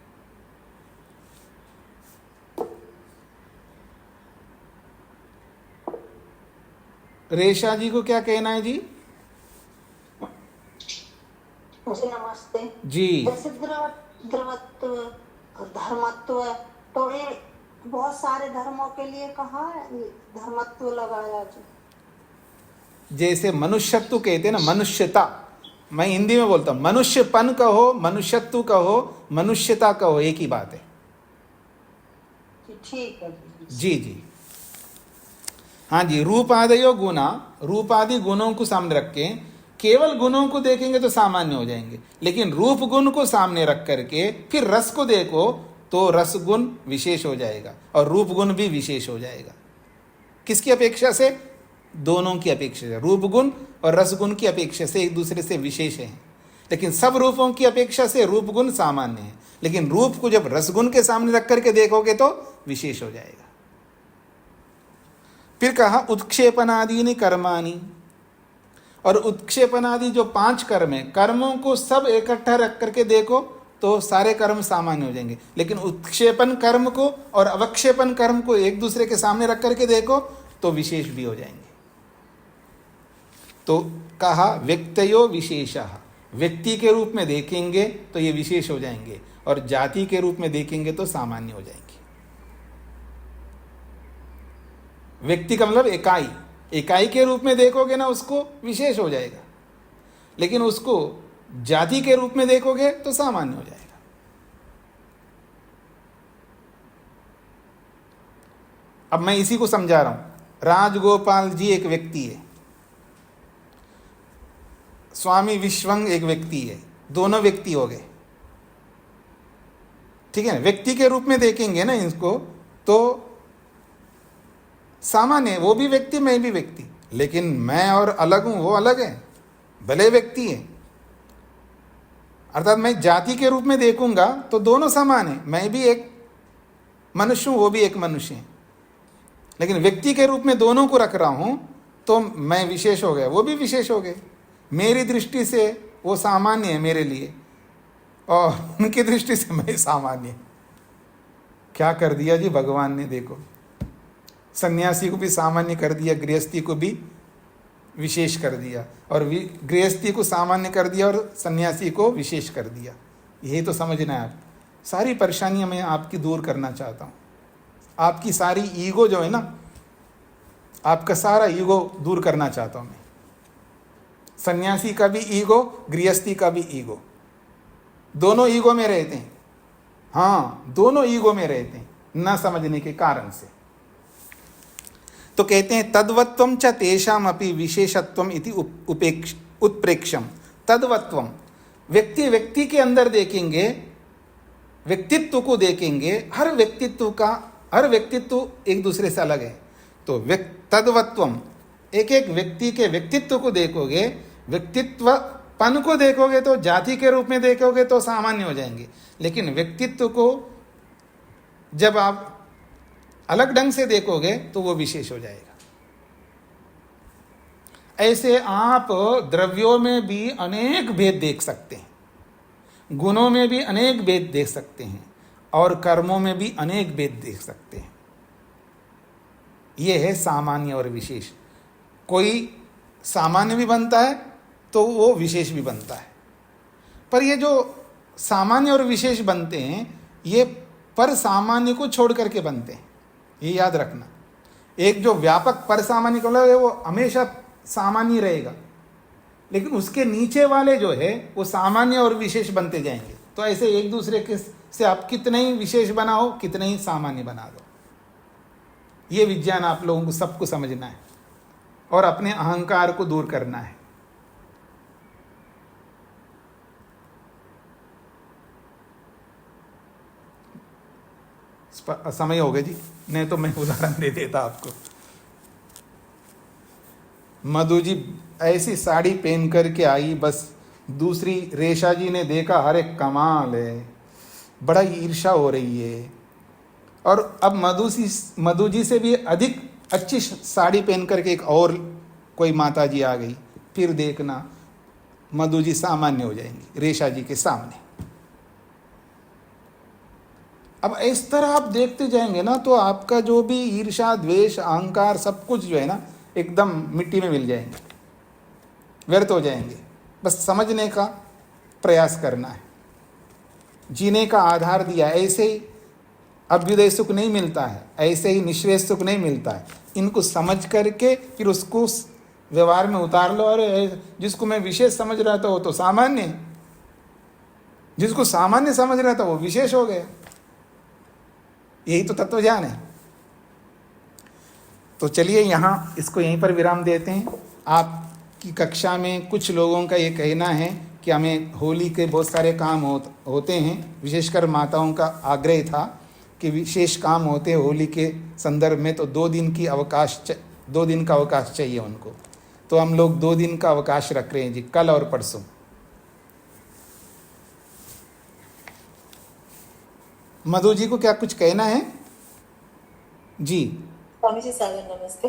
Speaker 1: रेशा जी को क्या कहना है जी?
Speaker 8: जी नमस्ते
Speaker 1: जी।
Speaker 8: जैसे द्रवत्व धर्मत्व, तो ये बहुत सारे धर्मों के लिए कहाँ धर्मत्व लगाया जी?
Speaker 1: जैसे मनुष्यत्व कहते हैं ना, मनुष्यता, मैं हिंदी में बोलता हूं, मनुष्यपन कहो, मनुष्यत्व कहो, मनुष्यता कहो, एक ही बात है।
Speaker 8: ठीक है
Speaker 1: जी जी हाँ जी। रूपादयो गुणा, रूपादि गुणों को सामने रख के केवल गुणों को देखेंगे तो सामान्य हो जाएंगे, लेकिन रूप गुण को सामने रख करके फिर रस को देखो तो रस गुण विशेष हो जाएगा और रूप गुण भी विशेष हो जाएगा। किसकी अपेक्षा से? दोनों की अपेक्षा से। रूप गुण और रस गुण की अपेक्षा से एक दूसरे से विशेष हैं, लेकिन सब रूपों की अपेक्षा से रूप गुण सामान्य है, लेकिन रूप को जब रस गुण के सामने रख करके देखोगे तो विशेष हो जाएगा। फिर कहा उत्क्षेपनादि कर्माणि, और उत्क्षेपनादि जो 5 कर्म है, कर्मों को सब इकट्ठा रख करके देखो तो सारे कर्म सामान्य हो जाएंगे, लेकिन उत्क्षेपण कर्म को और अवक्षेपण कर्म को एक दूसरे के सामने रख करके देखो तो विशेष भी हो जाएंगे। तो कहा व्यक्तयो विशेषः, व्यक्ति के रूप में देखेंगे तो ये विशेष हो जाएंगे और जाति के रूप में देखेंगे तो सामान्य हो जाएंगे। व्यक्ति का मतलब इकाई, इकाई के रूप में देखोगे ना उसको विशेष हो जाएगा, लेकिन उसको जाति के रूप में देखोगे तो सामान्य हो जाएगा। अब मैं इसी को समझा रहा हूं। राजगोपाल जी एक व्यक्ति है, स्वामी विश्वंग एक व्यक्ति है, दोनों व्यक्ति हो गए, ठीक है। व्यक्ति के रूप में देखेंगे ना इसको तो सामान्य है, वो भी व्यक्ति मैं भी व्यक्ति, लेकिन मैं और अलग हूं वो अलग है, भले व्यक्ति है। अर्थात मैं जाति के रूप में देखूंगा तो दोनों समान है, मैं भी एक मनुष्य हूं वो भी एक मनुष्य है, लेकिन व्यक्ति के रूप में दोनों को रख रहा हूं तो मैं विशेष हो गया वो भी विशेष हो गए। मेरी दृष्टि से वो सामान्य है मेरे लिए और उनकी दृष्टि से मैं सामान्य। क्या कर दिया जी भगवान ने, देखो सन्यासी को भी सामान्य कर दिया, गृहस्थी को भी विशेष कर दिया, और गृहस्थी को सामान्य कर दिया और सन्यासी को विशेष कर दिया। यही तो समझना है। आप सारी परेशानियां मैं आपकी दूर करना चाहता हूँ। आपकी सारी ईगो जो है ना, आपका सारा ईगो दूर करना चाहता हूँ मैं। सन्यासी का भी ईगो, गृहस्थी का भी ईगो, दोनों ईगो में रहते हैं। हाँ, दोनों ईगो में रहते हैं न समझने के कारण से। तो कहते हैं तद्वत्वम च तेषाम अपि विशेषत्वम इति उत्प्रेक्षम। तद्वत्वम, व्यक्ति के अंदर देखेंगे, व्यक्तित्व को देखेंगे, हर व्यक्तित्व एक दूसरे से अलग है। तो तद्वत्वम, एक एक व्यक्ति के व्यक्तित्व को देखोगे, व्यक्तित्व पन को देखोगे तो जाति के रूप में देखोगे तो सामान्य हो जाएंगे, लेकिन व्यक्तित्व को जब आप अलग ढंग से देखोगे तो वो विशेष हो जाएगा। ऐसे आप द्रव्यों में भी अनेक भेद देख सकते हैं, गुणों में भी अनेक भेद देख सकते हैं, और कर्मों में भी अनेक भेद देख सकते हैं। यह है सामान्य और विशेष। कोई सामान्य भी बनता है तो वो विशेष भी बनता है। पर ये जो सामान्य और विशेष बनते हैं, ये पर सामान्य को छोड़ करके बनते हैं, ये याद रखना। एक जो व्यापक पर सामान्य को है वो हमेशा सामान्य रहेगा, लेकिन उसके नीचे वाले जो है वो सामान्य और विशेष बनते जाएंगे। तो ऐसे एक दूसरे के से आप कितने ही विशेष बनाओ, कितने ही सामान्य बना दो। ये विज्ञान आप लोगों को सबको समझना है और अपने अहंकार को दूर करना है। समय हो गया जी, नहीं तो मैं उदाहरण दे देता आपको। मधु जी ऐसी साड़ी पहन करके आई, बस दूसरी रेशा जी ने देखा, अरे कमाल है, बड़ा ईर्ष्या हो रही है। और अब मधु जी से भी अधिक अच्छी साड़ी पहन करके एक और कोई माता जी आ गई, फिर देखना मधु जी सामान्य हो जाएंगी रेशा जी के सामने। अब इस तरह आप देखते जाएंगे ना, तो आपका जो भी ईर्ष्या, द्वेष, अहंकार सब कुछ जो है ना, एकदम मिट्टी में मिल जाएंगे, व्यर्थ हो जाएंगे। बस समझने का प्रयास करना है, जीने का आधार दिया। ऐसे ही अभ्युदय सुख नहीं मिलता है, ऐसे ही निःश्रेयस सुख नहीं मिलता है। इनको समझ करके फिर उसको व्यवहार में उतार लो। और जिसको मैं विशेष समझ रहा था वो तो सामान्य है, जिसको सामान्य समझ रहा था वो विशेष हो गया। यही तो तत्वज्ञान है। तो चलिए यहाँ इसको यहीं पर विराम देते हैं। आपकी कक्षा में कुछ लोगों का ये कहना है कि हमें होली के बहुत सारे काम होते हैं, विशेषकर माताओं का आग्रह था कि विशेष काम होते हैं होली के संदर्भ में, तो 2 दिन का अवकाश चाहिए उनको। तो हम लोग 2 दिन का अवकाश रख रहे हैं जी, कल और परसों। मधु जी को क्या कुछ कहना है जी?
Speaker 9: स्वामी जी सादर नमस्ते।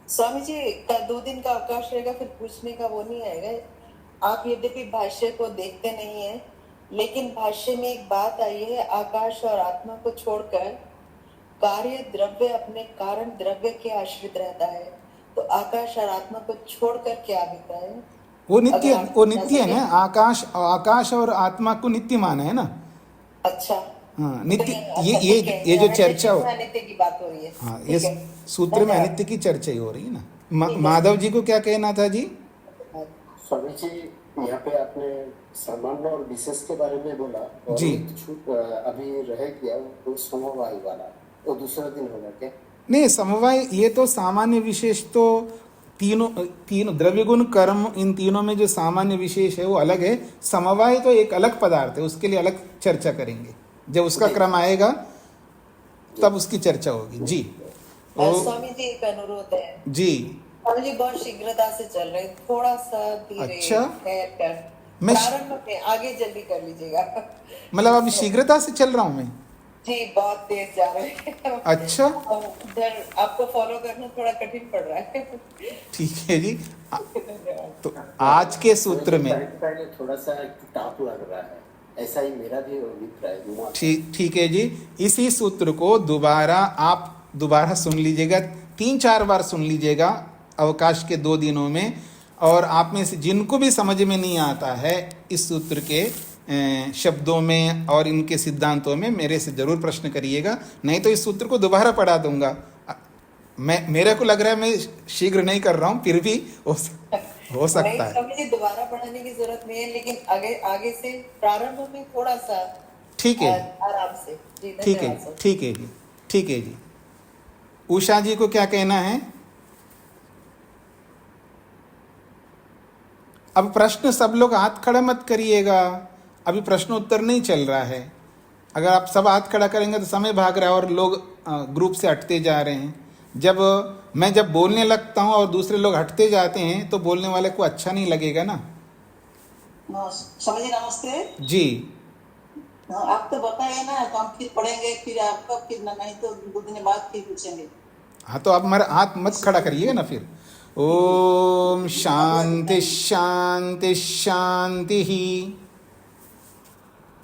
Speaker 9: स्वामी जी का 2 दिन का अवकाश रहेगा, फिर पूछने का वो नहीं आएगा। आप यद्यपि भाष्य को देखते नहीं है, लेकिन भाष्य में एक बात आई है, आकाश और आत्मा को छोड़कर कार्य द्रव्य अपने कारण द्रव्य के आश्रित रहता है। तो आकाश और आत्मा को छोड़कर क्या होता है?
Speaker 1: वो नित्य है ना। आकाश और आत्मा को नित्य माना है ना।
Speaker 9: अच्छा,
Speaker 1: हाँ, नित्य। ये जो चर्चा हो,
Speaker 9: अनित्य की बात हो रही है।
Speaker 1: हाँ, ये सूत्र में अनित्य की चर्चा ही हो रही है ना। माधव जी को क्या कहना था जी?
Speaker 10: स्वामी जी, यहाँ पे आपने सामान्य और विशेष के बारे में बोला, और
Speaker 1: जी
Speaker 10: अभी रह गया वो समवाय वाला, वो दूसरा दिन होगा क्या?
Speaker 1: नहीं, समवाय ये तो सामान्य विशेष तो तीनों द्रव्य गुण कर्म, इन तीनों में जो सामान्य विशेष है वो अलग है। समवाय तो एक अलग पदार्थ है, उसके लिए अलग चर्चा करेंगे। जब उसका क्रम आएगा तब उसकी चर्चा होगी जी।
Speaker 9: स्वामी जी एक अनुरोध है
Speaker 1: जी।
Speaker 9: स्वामी जी बहुत शीघ्रता से चल रहे, थोड़ा सा धीरे।
Speaker 1: अच्छा,
Speaker 9: मैं प्रारंभ में आगे जल्दी कर लीजिएगा।
Speaker 1: मतलब अभी शीघ्रता से चल रहा हूँ मैं
Speaker 9: जी, बहुत तेज जा रहे हैं।
Speaker 1: अच्छा,
Speaker 9: आपको फॉलो करना थोड़ा कठिन पड़ रहा है।
Speaker 1: ठीक है जी। तो आज के सूत्र में
Speaker 10: थोड़ा सा टाप लग रहा है, ऐसा ही मेरा भी अभिप्राय।
Speaker 1: ठीक है जी। इसी सूत्र को आप दोबारा सुन लीजिएगा, 3-4 बार सुन लीजिएगा अवकाश के 2 दिनों में। और आप में से जिनको भी समझ में नहीं आता है इस सूत्र के शब्दों में और इनके सिद्धांतों में, मेरे से जरूर प्रश्न करिएगा, नहीं तो इस सूत्र को दोबारा पढ़ा दूंगा। मेरे को लग रहा है मैं शीघ्र नहीं कर रहा हूँ, फिर भी हो सकता है।
Speaker 9: मुझे दोबारा पढ़ाने की जरूरत नहीं है, लेकिन आगे से प्रारंभ में थोड़ा सा
Speaker 1: ठीक है,
Speaker 9: आराम से।
Speaker 1: ठीक है, ठीक है जी, ठीक है जी। उषा जी को क्या कहना है? अब प्रश्न सब लोग हाथ खड़ा मत करिएगा, अभी प्रश्न उत्तर नहीं चल रहा है। अगर आप सब हाथ खड़ा करेंगे तो समय भाग रहा है और लोग ग्रुप से हटते जा रहे हैं। मैं जब बोलने लगता हूँ और दूसरे लोग हटते जाते हैं तो बोलने वाले को अच्छा नहीं लगेगा ना।
Speaker 9: स्वामी जी नमस्ते।
Speaker 1: जी।
Speaker 9: आप तो बताए ना, तो हम फिर पढ़ेंगे, फिर आपका फिर नहीं तो 2 दिन बाद फिर पूछेंगे।
Speaker 1: हाँ तो आप हमारा हाथ मत खड़ा करिएगा ना फिर। ओम शांति शांति शांति।